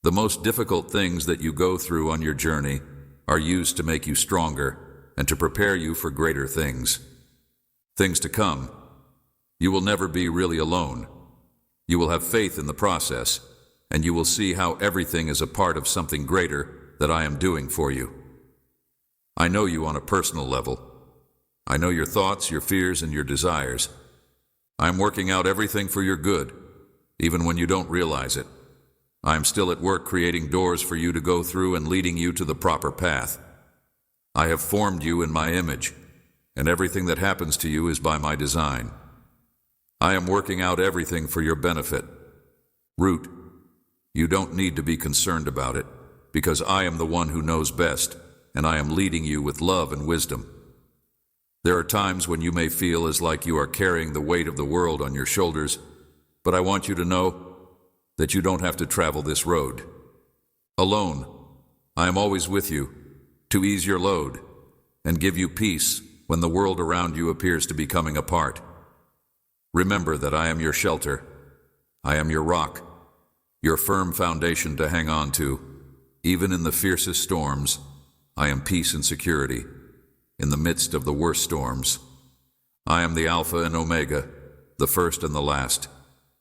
S1: The most difficult things that you go through on your journey are used to make you stronger and to prepare you for greater things. Things to come. You will never be really alone. You will have faith in the process, and you will see how everything is a part of something greater that I am doing for you. I know you on a personal level. I know your thoughts, your fears, and your desires. I am working out everything for your good, even when you don't realize it. I am still at work creating doors for you to go through and leading you to the proper path. I have formed you in my image, and everything that happens to you is by my design. I am working out everything for your benefit. Root, you don't need to be concerned about it, because I am the one who knows best, and I am leading you with love and wisdom. There are times when you may feel as like you are carrying the weight of the world on your shoulders, but I want you to know that you don't have to travel this road alone. I am always with you to ease your load and give you peace when the world around you appears to be coming apart. Remember that I am your shelter. I am your rock, your firm foundation to hang on to. Even in the fiercest storms, I am peace and security. In the midst of the worst storms, I am the Alpha and Omega, the first and the last,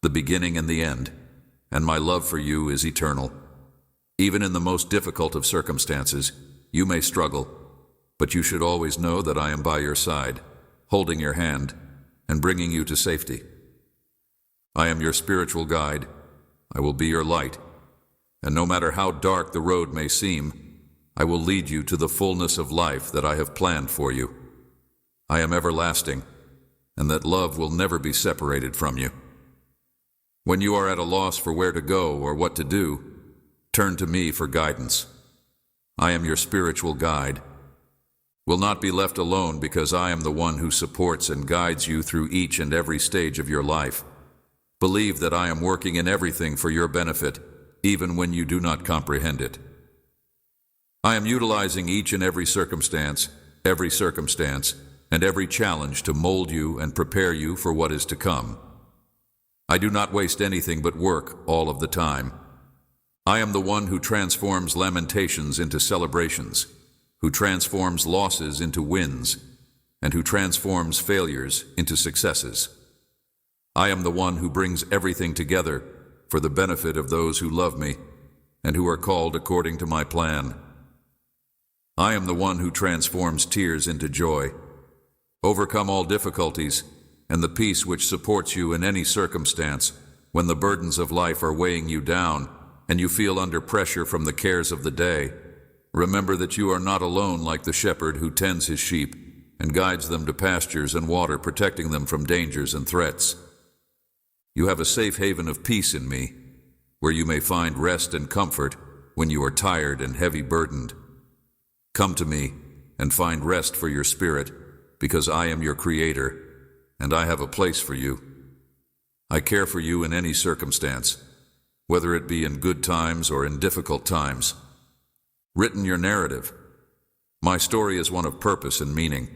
S1: the beginning and the end, and my love for you is eternal. Even in the most difficult of circumstances, you may struggle, but you should always know that I am by your side, holding your hand and bringing you to safety. I am your spiritual guide. I will be your light, and no matter how dark the road may seem, I will lead you to the fullness of life that I have planned for you. I am everlasting, and that love will never be separated from you. When you are at a loss for where to go or what to do, turn to me for guidance. I am your spiritual guide. Will not be left alone because I am the one who supports and guides you through each and every stage of your life. Believe that I am working in everything for your benefit, even when you do not comprehend it. I am utilizing each and every circumstance, and every challenge to mold you and prepare you for what is to come. I do not waste anything but work all of the time. I am the one who transforms lamentations into celebrations, who transforms losses into wins, and who transforms failures into successes. I am the one who brings everything together for the benefit of those who love me and who are called according to my plan. I am the one who transforms tears into joy. Overcome all difficulties and the peace which supports you in any circumstance when the burdens of life are weighing you down and you feel under pressure from the cares of the day. Remember that you are not alone like the shepherd who tends his sheep and guides them to pastures and water, protecting them from dangers and threats. You have a safe haven of peace in me, where you may find rest and comfort when you are tired and heavy burdened. Come to me and find rest for your spirit, because I am your creator, and I have a place for you. I care for you in any circumstance, whether it be in good times or in difficult times. Written your narrative. My story is one of purpose and meaning.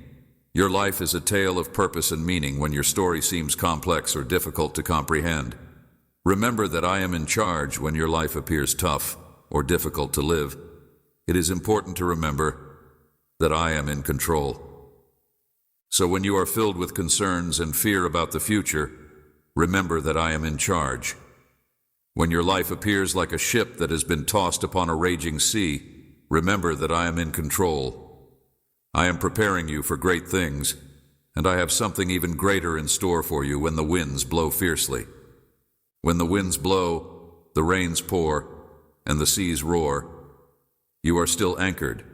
S1: Your life is a tale of purpose and meaning when your story seems complex or difficult to comprehend. Remember that I am in charge when your life appears tough or difficult to live. It is important to remember that I am in control. So when you are filled with concerns and fear about the future, remember that I am in charge. When your life appears like a ship that has been tossed upon a raging sea, remember that I am in control. I am preparing you for great things, and I have something even greater in store for you when the winds blow fiercely. When the winds blow, the rains pour, and the seas roar, you are still anchored,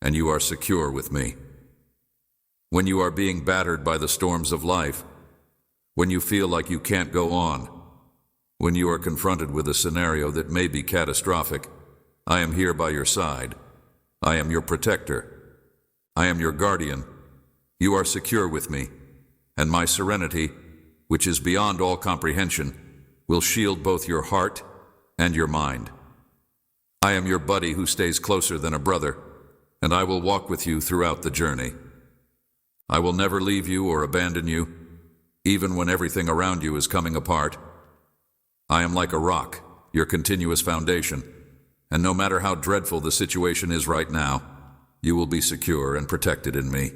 S1: and you are secure with me. When you are being battered by the storms of life, when you feel like you can't go on, when you are confronted with a scenario that may be catastrophic, I am here by your side. I am your protector. I am your guardian. You are secure with me, and my serenity, which is beyond all comprehension, will shield both your heart and your mind. I am your buddy who stays closer than a brother, and I will walk with you throughout the journey. I will never leave you or abandon you, even when everything around you is coming apart. I am like a rock, your continuous foundation, and no matter how dreadful the situation is right now, you will be secure and protected in me.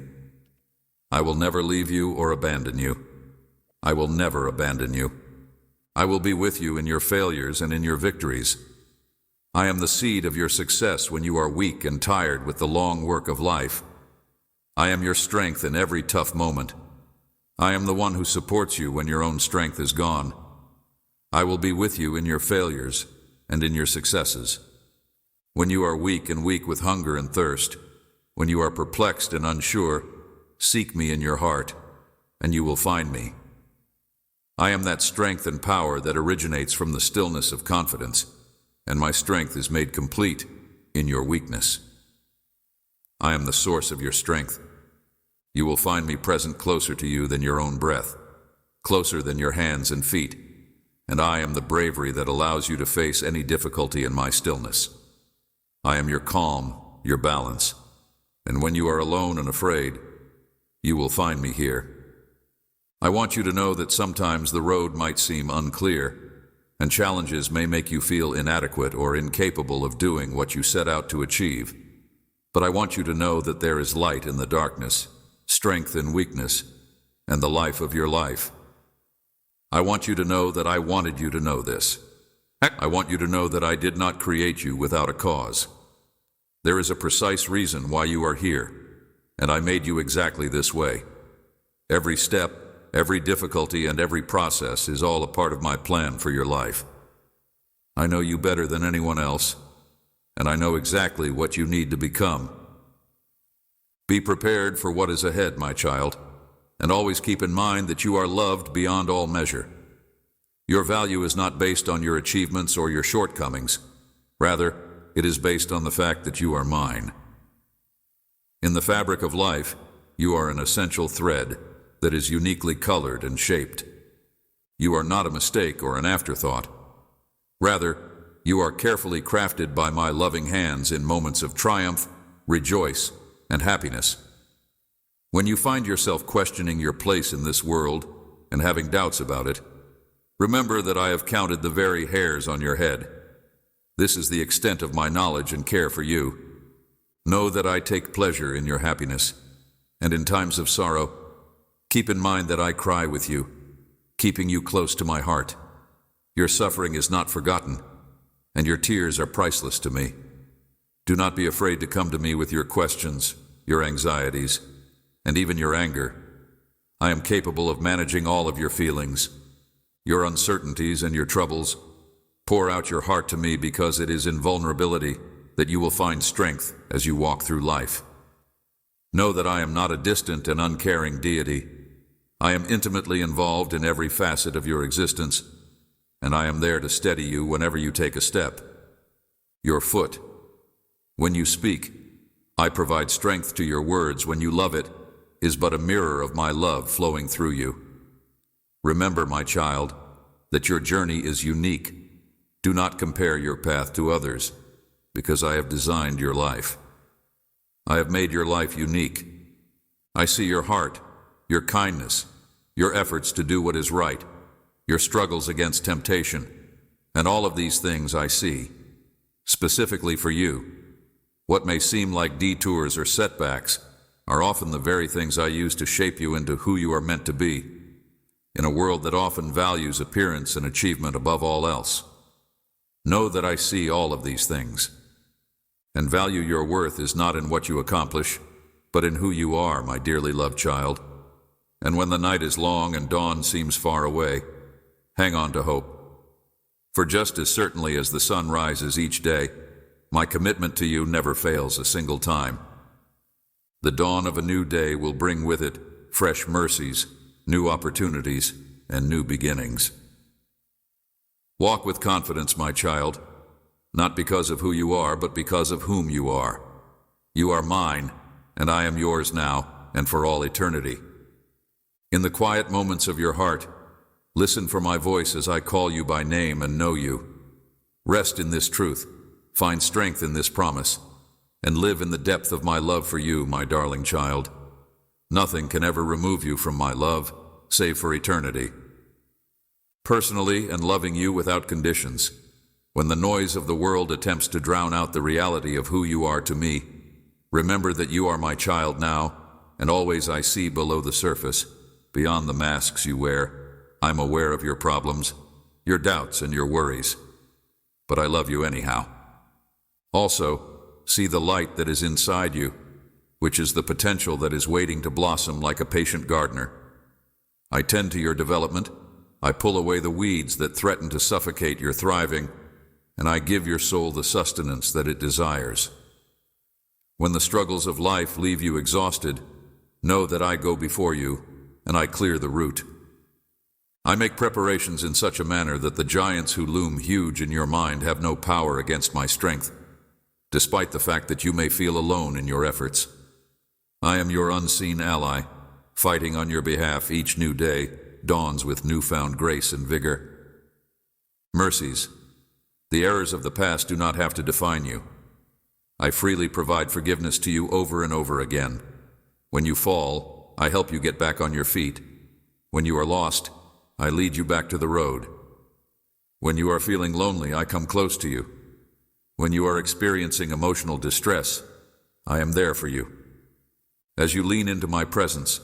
S1: I will never leave you or abandon you. I will never abandon you. I will be with you in your failures and in your victories. I am the seed of your success when you are weak and tired with the long work of life. I am your strength in every tough moment. I am the one who supports you when your own strength is gone. I will be with you in your failures and in your successes. When you are weak with hunger and thirst, when you are perplexed and unsure, seek me in your heart, and you will find me. I am that strength and power that originates from the stillness of confidence, and my strength is made complete in your weakness. I am the source of your strength. You will find me present closer to you than your own breath, closer than your hands and feet, and I am the bravery that allows you to face any difficulty in my stillness. I am your calm, your balance, and when you are alone and afraid, you will find me here. I want you to know that sometimes the road might seem unclear, and challenges may make you feel inadequate or incapable of doing what you set out to achieve. But I want you to know that there is light in the darkness, strength in weakness, and the life of your life. I want you to know that I wanted you to know this. I want you to know that I did not create you without a cause. There is a precise reason why you are here, and I made you exactly this way. Every step, every difficulty, and every process is all a part of my plan for your life. I know you better than anyone else, and I know exactly what you need to become. Be prepared for what is ahead, my child, and always keep in mind that you are loved beyond all measure. Your value is not based on your achievements or your shortcomings. Rather, it is based on the fact that you are mine. In the fabric of life, you are an essential thread that is uniquely colored and shaped. You are not a mistake or an afterthought. Rather, you are carefully crafted by my loving hands in moments of triumph, rejoice, and happiness. When you find yourself questioning your place in this world and having doubts about it, remember that I have counted the very hairs on your head. This is the extent of my knowledge and care for you. Know that I take pleasure in your happiness, and in times of sorrow, keep in mind that I cry with you, keeping you close to my heart. Your suffering is not forgotten, and your tears are priceless to me. Do not be afraid to come to me with your questions, your anxieties, and even your anger. I am capable of managing all of your feelings, your uncertainties and your troubles. Pour out your heart to me because it is in vulnerability that you will find strength as you walk through life. Know that I am not a distant and uncaring deity. I am intimately involved in every facet of your existence, and I am there to steady you whenever you take a step. Your foot. When you speak, I provide strength to your words when you love it, is but a mirror of my love flowing through you. Remember, my child, that your journey is unique. Do not compare your path to others, because I have designed your life. I have made your life unique. I see your heart, your kindness, your efforts to do what is right, your struggles against temptation, and all of these things I see, specifically for you. What may seem like detours or setbacks are often the very things I use to shape you into who you are meant to be, in a world that often values appearance and achievement above all else. Know that I see all of these things, and value your worth is not in what you accomplish, but in who you are, my dearly loved child. And when the night is long and dawn seems far away, hang on to hope. For just as certainly as the sun rises each day, my commitment to you never fails a single time. The dawn of a new day will bring with it fresh mercies, new opportunities, and new beginnings. Walk with confidence, my child, not because of who you are, but because of whom you are. You are mine, and I am yours now and for all eternity. In the quiet moments of your heart, listen for my voice as I call you by name and know you. Rest in this truth, find strength in this promise, and live in the depth of my love for you, my darling child. Nothing can ever remove you from my love, save for eternity. Personally and loving you without conditions, when the noise of the world attempts to drown out the reality of who you are to me, remember that you are my child now, and always I see below the surface, beyond the masks you wear. I'm aware of your problems, your doubts, and your worries, but I love you anyhow. Also, see the light that is inside you, which is the potential that is waiting to blossom like a patient gardener. I tend to your development, I pull away the weeds that threaten to suffocate your thriving, and I give your soul the sustenance that it desires. When the struggles of life leave you exhausted, know that I go before you, and I clear the route. I make preparations in such a manner that the giants who loom huge in your mind have no power against my strength, despite the fact that you may feel alone in your efforts. I am your unseen ally, fighting on your behalf. Each new day dawns with newfound grace and vigor. Mercies. The errors of the past do not have to define you. I freely provide forgiveness to you over and over again. When you fall, I help you get back on your feet. When you are lost, I lead you back to the road. When you are feeling lonely, I come close to you. When you are experiencing emotional distress, I am there for you. As you lean into my presence,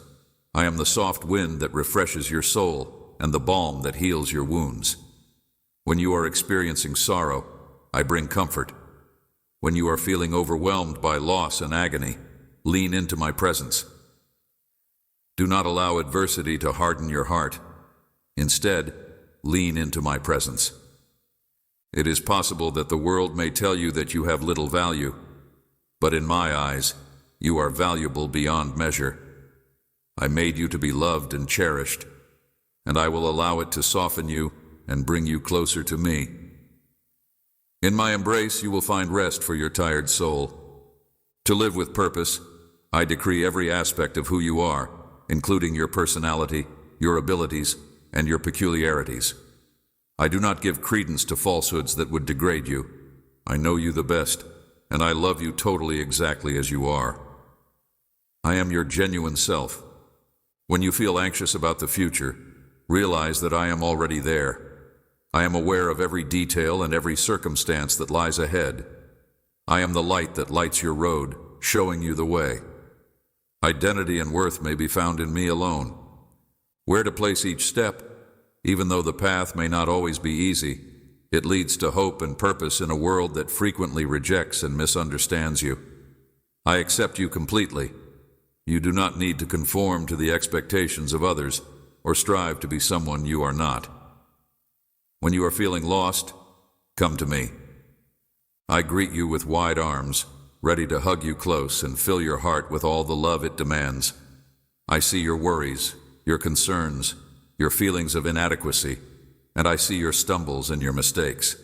S1: I am the soft wind that refreshes your soul and the balm that heals your wounds. When you are experiencing sorrow, I bring comfort. When you are feeling overwhelmed by loss and agony, lean into my presence. Do not allow adversity to harden your heart. Instead, lean into my presence. It is possible that the world may tell you that you have little value, but in my eyes, you are valuable beyond measure. I made you to be loved and cherished, and I will allow it to soften you and bring you closer to me. In my embrace, you will find rest for your tired soul. To live with purpose, I decree every aspect of who you are, including your personality, your abilities, and your peculiarities. I do not give credence to falsehoods that would degrade you. I know you the best, and I love you totally exactly as you are. I am your genuine self. When you feel anxious about the future, realize that I am already there. I am aware of every detail and every circumstance that lies ahead. I am the light that lights your road, showing you the way. Identity and worth may be found in me alone. Where to place each step, even though the path may not always be easy, it leads to hope and purpose in a world that frequently rejects and misunderstands you. I accept you completely. You do not need to conform to the expectations of others or strive to be someone you are not. When you are feeling lost, come to me. I greet you with wide arms, ready to hug you close and fill your heart with all the love it demands. I see your worries, your concerns, your feelings of inadequacy, and I see your stumbles and your mistakes.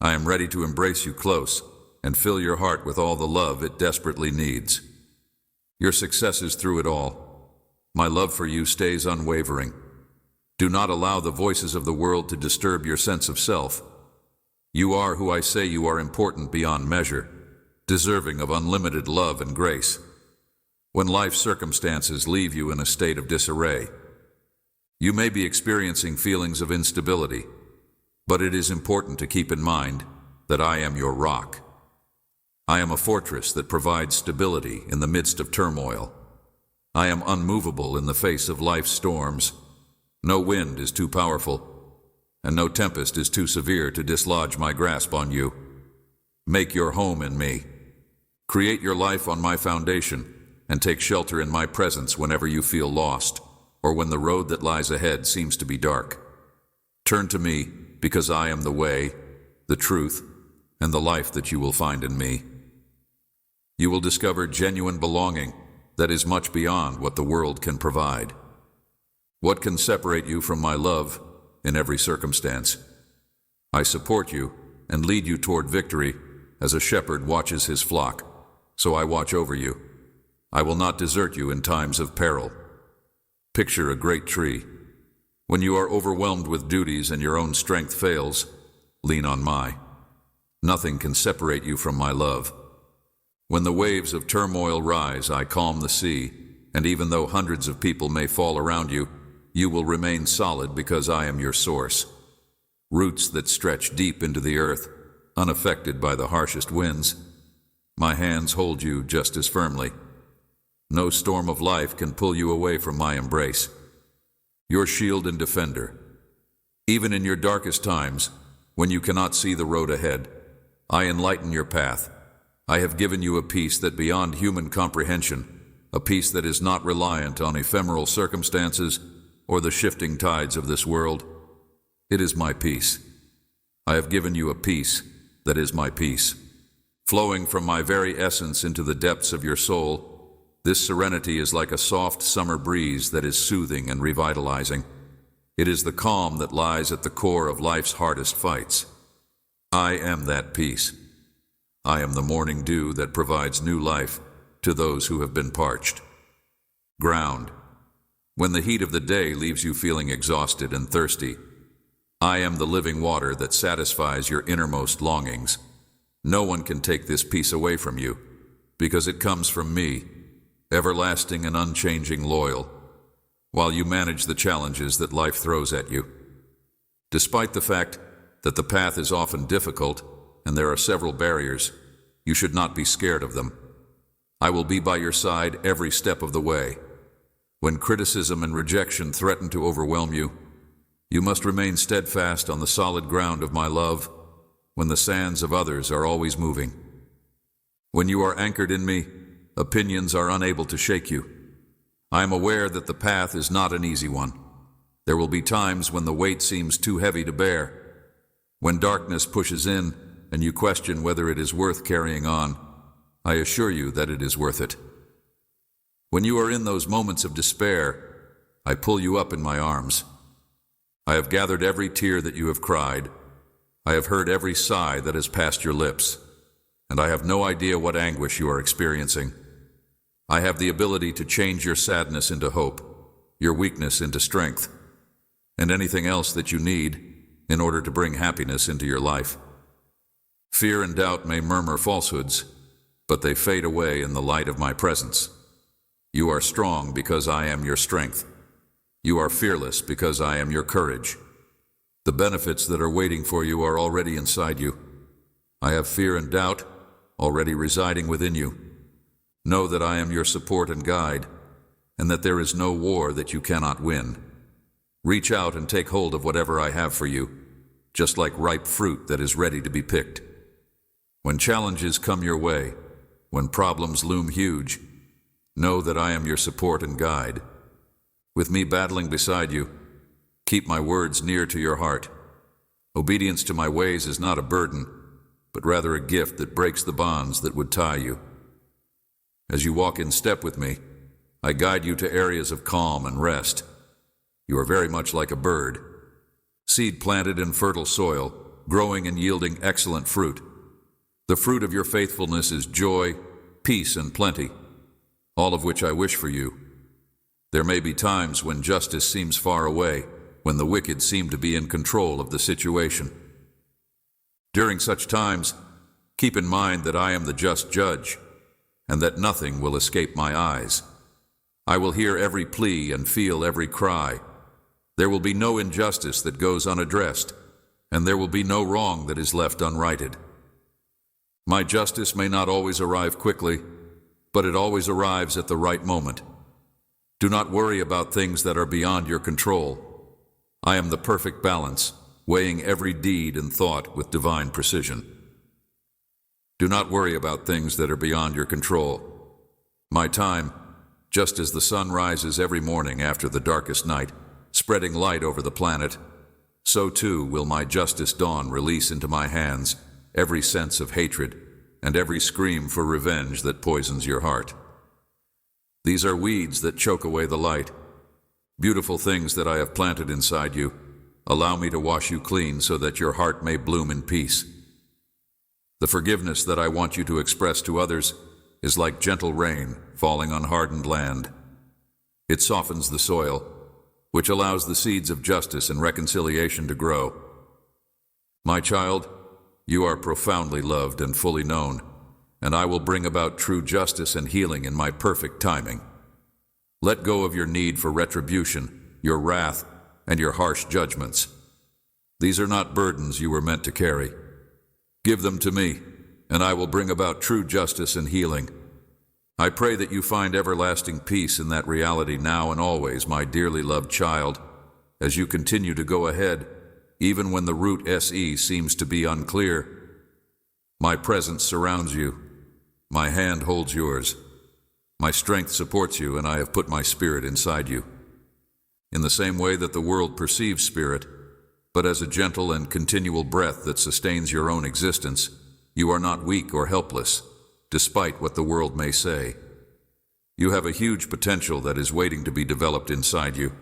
S1: I am ready to embrace you close and fill your heart with all the love it desperately needs. Your successes through it all, My love for you stays unwavering. Do not allow the voices of the world to disturb your sense of self. You are who I say you are, important beyond measure, deserving of unlimited love and grace. When life circumstances leave you in a state of disarray, you may be experiencing feelings of instability, but it is important to keep in mind that I am your rock. I am a fortress that provides stability in the midst of turmoil. I am unmovable in the face of life's storms. No wind is too powerful, and no tempest is too severe to dislodge my grasp on you. Make your home in me. Create your life on my foundation, and take shelter in my presence whenever you feel lost, or when the road that lies ahead seems to be dark. Turn to me, because I am the way, the truth, and the life that you will find in me. You will discover genuine belonging that is much beyond what the world can provide. What can separate you from my love in every circumstance? I support you and lead you toward victory as a shepherd watches his flock, so I watch over you. I will not desert you in times of peril. Picture a great tree. When you are overwhelmed with duties and your own strength fails, lean on my. Nothing can separate you from my love. When the waves of turmoil rise, I calm the sea, and even though hundreds of people may fall around you, you will remain solid because I am your source. Roots that stretch deep into the earth, unaffected by the harshest winds. My hands hold you just as firmly. No storm of life can pull you away from my embrace. Your shield and defender. Even in your darkest times, when you cannot see the road ahead, I enlighten your path. I have given you a peace that beyond human comprehension, a peace that is not reliant on ephemeral circumstances or the shifting tides of this world. It is my peace. I have given you a peace that is my peace. Flowing from my very essence into the depths of your soul, this serenity is like a soft summer breeze that is soothing and revitalizing. It is the calm that lies at the core of life's hardest fights. I am that peace. I am the morning dew that provides new life to those who have been parched. Ground. When the heat of the day leaves you feeling exhausted and thirsty, I am the living water that satisfies your innermost longings. No one can take this peace away from you, because it comes from me, everlasting and unchanging loyal, while you manage the challenges that life throws at you. Despite the fact that the path is often difficult and there are several barriers, you should not be scared of them. I will be by your side every step of the way. When criticism and rejection threaten to overwhelm you, you must remain steadfast on the solid ground of my love when the sands of others are always moving. When you are anchored in me, opinions are unable to shake you. I am aware that the path is not an easy one. There will be times when the weight seems too heavy to bear, when darkness pushes in and you question whether it is worth carrying on. I assure you that it is worth it. When you are in those moments of despair, I pull you up in my arms. I have gathered every tear that you have cried. I have heard every sigh that has passed your lips, and I have no idea what anguish you are experiencing. I have the ability to change your sadness into hope, your weakness into strength, and anything else that you need in order to bring happiness into your life. Fear and doubt may murmur falsehoods, but they fade away in the light of my presence. You are strong because I am your strength. You are fearless because I am your courage. The benefits that are waiting for you are already inside you. I have fear and doubt already residing within you. Know that I am your support and guide, and that there is no war that you cannot win. Reach out and take hold of whatever I have for you, just like ripe fruit that is ready to be picked. When challenges come your way, when problems loom huge, know that I am your support and guide. With me battling beside you, keep my words near to your heart. Obedience to my ways is not a burden, but rather a gift that breaks the bonds that would tie you. As you walk in step with me, I guide you to areas of calm and rest. You are very much like a bird, seed planted in fertile soil, growing and yielding excellent fruit. The fruit of your faithfulness is joy, peace, and plenty, all of which I wish for you. There may be times when justice seems far away, when the wicked seem to be in control of the situation. During such times, keep in mind that I am the just judge, and that nothing will escape my eyes. I will hear every plea and feel every cry. There will be no injustice that goes unaddressed, and there will be no wrong that is left unrighted. My justice may not always arrive quickly, but it always arrives at the right moment. Do not worry about things that are beyond your control. I am the perfect balance, weighing every deed and thought with divine precision. Do not worry about things that are beyond your control. My time, just as the sun rises every morning after the darkest night, spreading light over the planet, so too will my justice dawn release into my hands every sense of hatred and every scream for revenge that poisons your heart. These are weeds that choke away the light. Beautiful things that I have planted inside you. Allow me to wash you clean so that your heart may bloom in peace. The forgiveness that I want you to express to others is like gentle rain falling on hardened land. It softens the soil, which allows the seeds of justice and reconciliation to grow. My child, you are profoundly loved and fully known, and I will bring about true justice and healing in my perfect timing. Let go of your need for retribution, your wrath, and your harsh judgments. These are not burdens you were meant to carry. Give them to me, and I will bring about true justice and healing. I pray that you find everlasting peace in that reality now and always, my dearly loved child, as you continue to go ahead, even when the route SE seems to be unclear. My presence surrounds you. My hand holds yours. My strength supports you, and I have put my spirit inside you. In the same way that the world perceives spirit, but as a gentle and continual breath that sustains your own existence, you are not weak or helpless, despite what the world may say. You have a huge potential that is waiting to be developed inside you,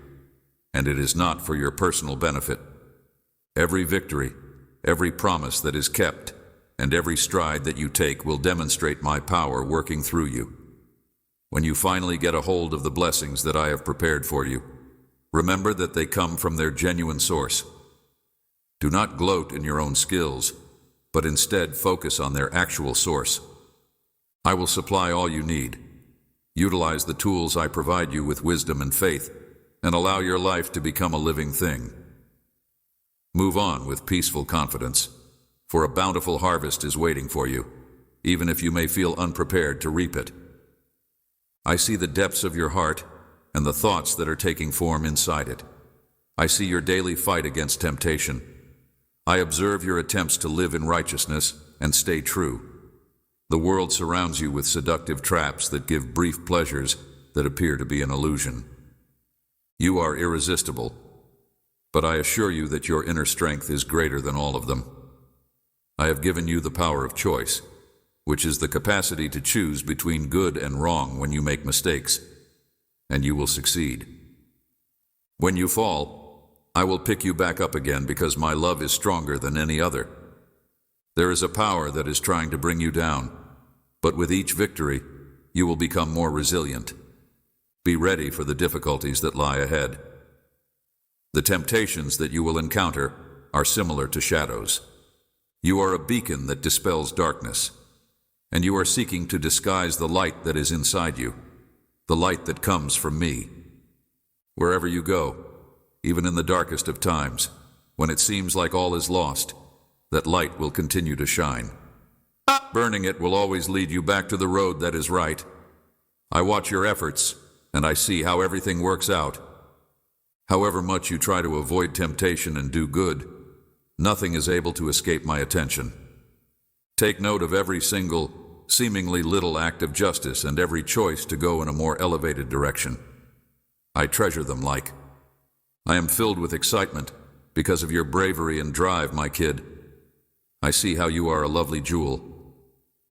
S1: and it is not for your personal benefit. Every victory, every promise that is kept, and every stride that you take will demonstrate my power working through you. When you finally get a hold of the blessings that I have prepared for you, remember that they come from their genuine source. Do not gloat in your own skills, but instead focus on their actual source. I will supply all you need. Utilize the tools I provide you with wisdom and faith, and allow your life to become a living thing. Move on with peaceful confidence, for a bountiful harvest is waiting for you, even if you may feel unprepared to reap it. I see the depths of your heart and the thoughts that are taking form inside it. I see your daily fight against temptation. I observe your attempts to live in righteousness and stay true. The world surrounds you with seductive traps that give brief pleasures that appear to be an illusion. You are irresistible, but I assure you that your inner strength is greater than all of them. I have given you the power of choice, which is the capacity to choose between good and wrong when you make mistakes, and you will succeed. When you fall, I will pick you back up again because my love is stronger than any other. There is a power that is trying to bring you down, but with each victory, you will become more resilient. Be ready for the difficulties that lie ahead. The temptations that you will encounter are similar to shadows. You are a beacon that dispels darkness, and you are seeking to disguise the light that is inside you, the light that comes from me. Wherever you go, even in the darkest of times, when it seems like all is lost, that light will continue to shine. Burning it will always lead you back to the road that is right. I watch your efforts, and I see how everything works out. However much you try to avoid temptation and do good, nothing is able to escape my attention. Take note of every single, seemingly little act of justice and every choice to go in a more elevated direction. I treasure them like. I am filled with excitement because of your bravery and drive, my kid. I see how you are a lovely jewel.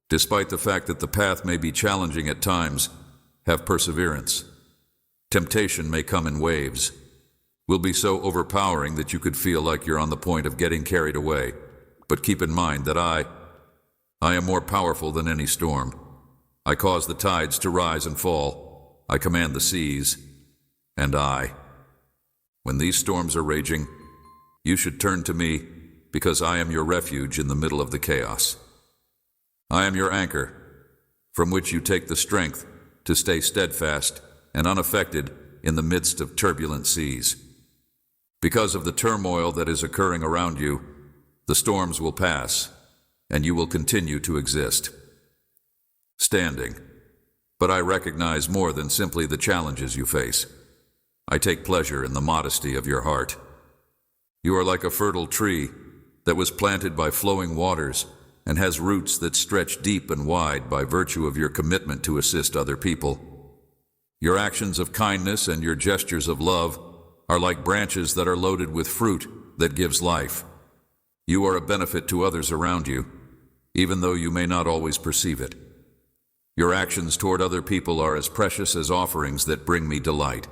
S1: Despite the fact that the path may be challenging at times, have perseverance. Temptation may come in waves, will be so overpowering that you could feel like you're on the point of getting carried away. But keep in mind that I am more powerful than any storm. I cause the tides to rise and fall. I command the seas. and I. When these storms are raging, you should turn to me, because I am your refuge in the middle of the chaos. I am your anchor, from which you take the strength to stay steadfast and unaffected in the midst of turbulent seas. Because of the turmoil that is occurring around you, the storms will pass, and you will continue to exist. Standing. But I recognize more than simply the challenges you face. I take pleasure in the modesty of your heart. You are like a fertile tree that was planted by flowing waters and has roots that stretch deep and wide by virtue of your commitment to assist other people. Your actions of kindness and your gestures of love are like branches that are loaded with fruit that gives life. You are a benefit to others around you, even though you may not always perceive it. Your actions toward other people are as precious as offerings that bring me delight.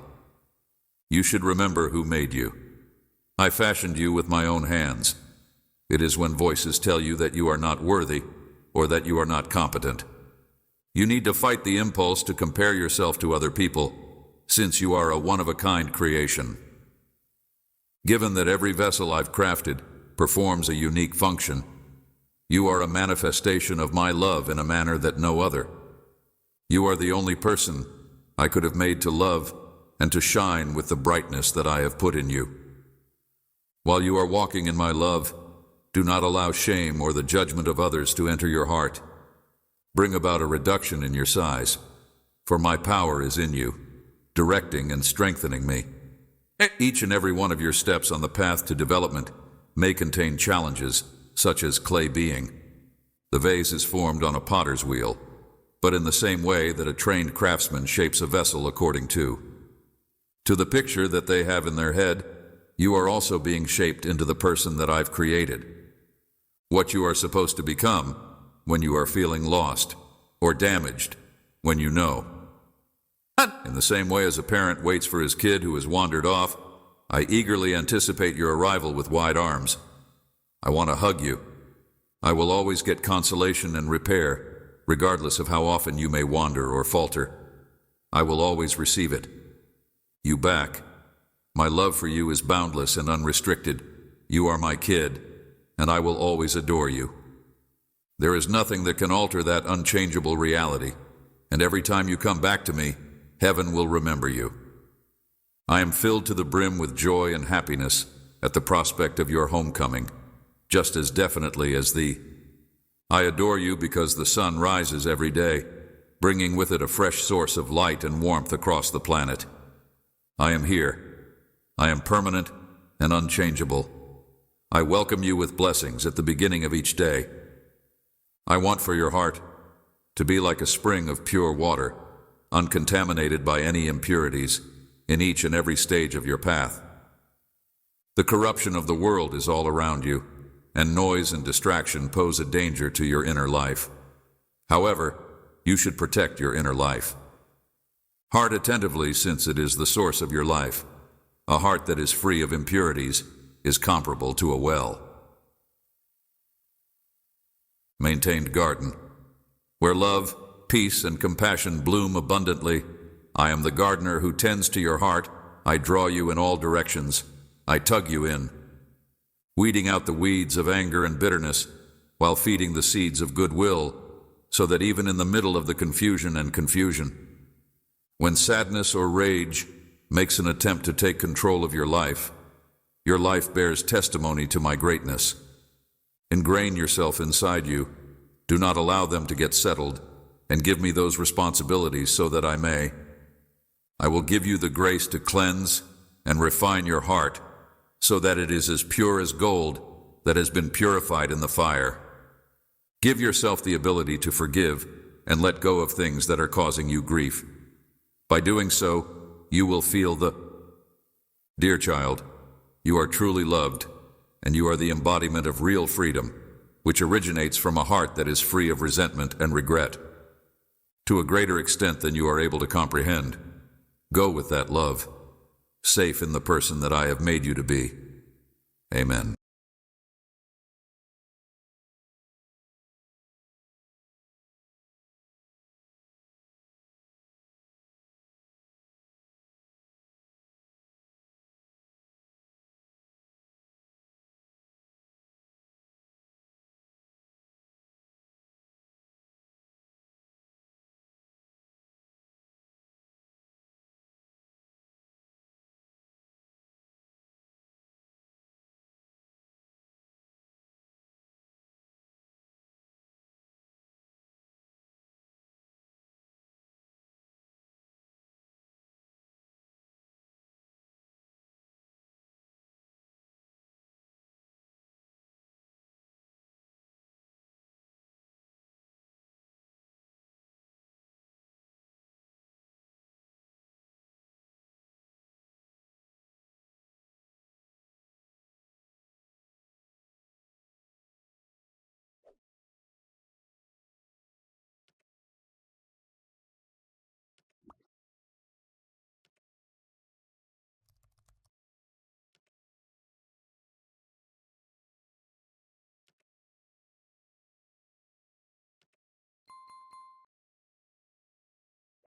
S1: You should remember who made you. I fashioned you with my own hands. It is when voices tell you that you are not worthy or that you are not competent. You need to fight the impulse to compare yourself to other people, since you are a one-of-a-kind creation. Given that every vessel I've crafted performs a unique function, you are a manifestation of my love in a manner that no other. You are the only person I could have made to love and to shine with the brightness that I have put in you. While you are walking in my love, do not allow shame or the judgment of others to enter your heart. Bring about a reduction in your size, for my power is in you, directing and strengthening me. Each and every one of your steps on the path to development may contain challenges, such as clay being. The vase is formed on a potter's wheel, but in the same way that a trained craftsman shapes a vessel according to the picture that they have in their head, you are also being shaped into the person that I've created. What you are supposed to become when you are feeling lost or damaged when you know. In the same way as a parent waits for his kid who has wandered off, I eagerly anticipate your arrival with wide arms. I want to hug you. I will always get consolation and repair, regardless of how often you may wander or falter. I will always receive it. You back. My love for you is boundless and unrestricted. You are my kid, and I will always adore you. There is nothing that can alter that unchangeable reality, and every time you come back to me, heaven will remember you. I am filled to the brim with joy and happiness at the prospect of your homecoming, just as definitely as I adore you because the sun rises every day, bringing with it a fresh source of light and warmth across the planet. I am here. I am permanent and unchangeable. I welcome you with blessings at the beginning of each day. I want for your heart to be like a spring of pure water, uncontaminated by any impurities, in each and every stage of your path. The corruption of the world is all around you, and noise and distraction pose a danger to your inner life. However, you should protect your inner life. Heart attentively, since it is the source of your life. A heart that is free of impurities is comparable to a well. Maintained garden. Where love, peace, and compassion bloom abundantly, I am the gardener who tends to your heart. I draw you in all directions. I tug you in, weeding out the weeds of anger and bitterness, while feeding the seeds of goodwill, so that even in the middle of the confusion and confusion, when sadness or rage makes an attempt to take control of your life bears testimony to my greatness. Ingrain yourself inside you. Do not allow them to get settled, and give me those responsibilities so that I will give you the grace to cleanse and refine your heart, so that it is as pure as gold that has been purified in the fire. Give yourself the ability to forgive and let go of things that are causing you grief. By doing so, you will feel Dear child, you are truly loved, and you are the embodiment of real freedom, which originates from a heart that is free of resentment and regret. To a greater extent than you are able to comprehend, go with that love, safe in the person that I have made you to be. Amen.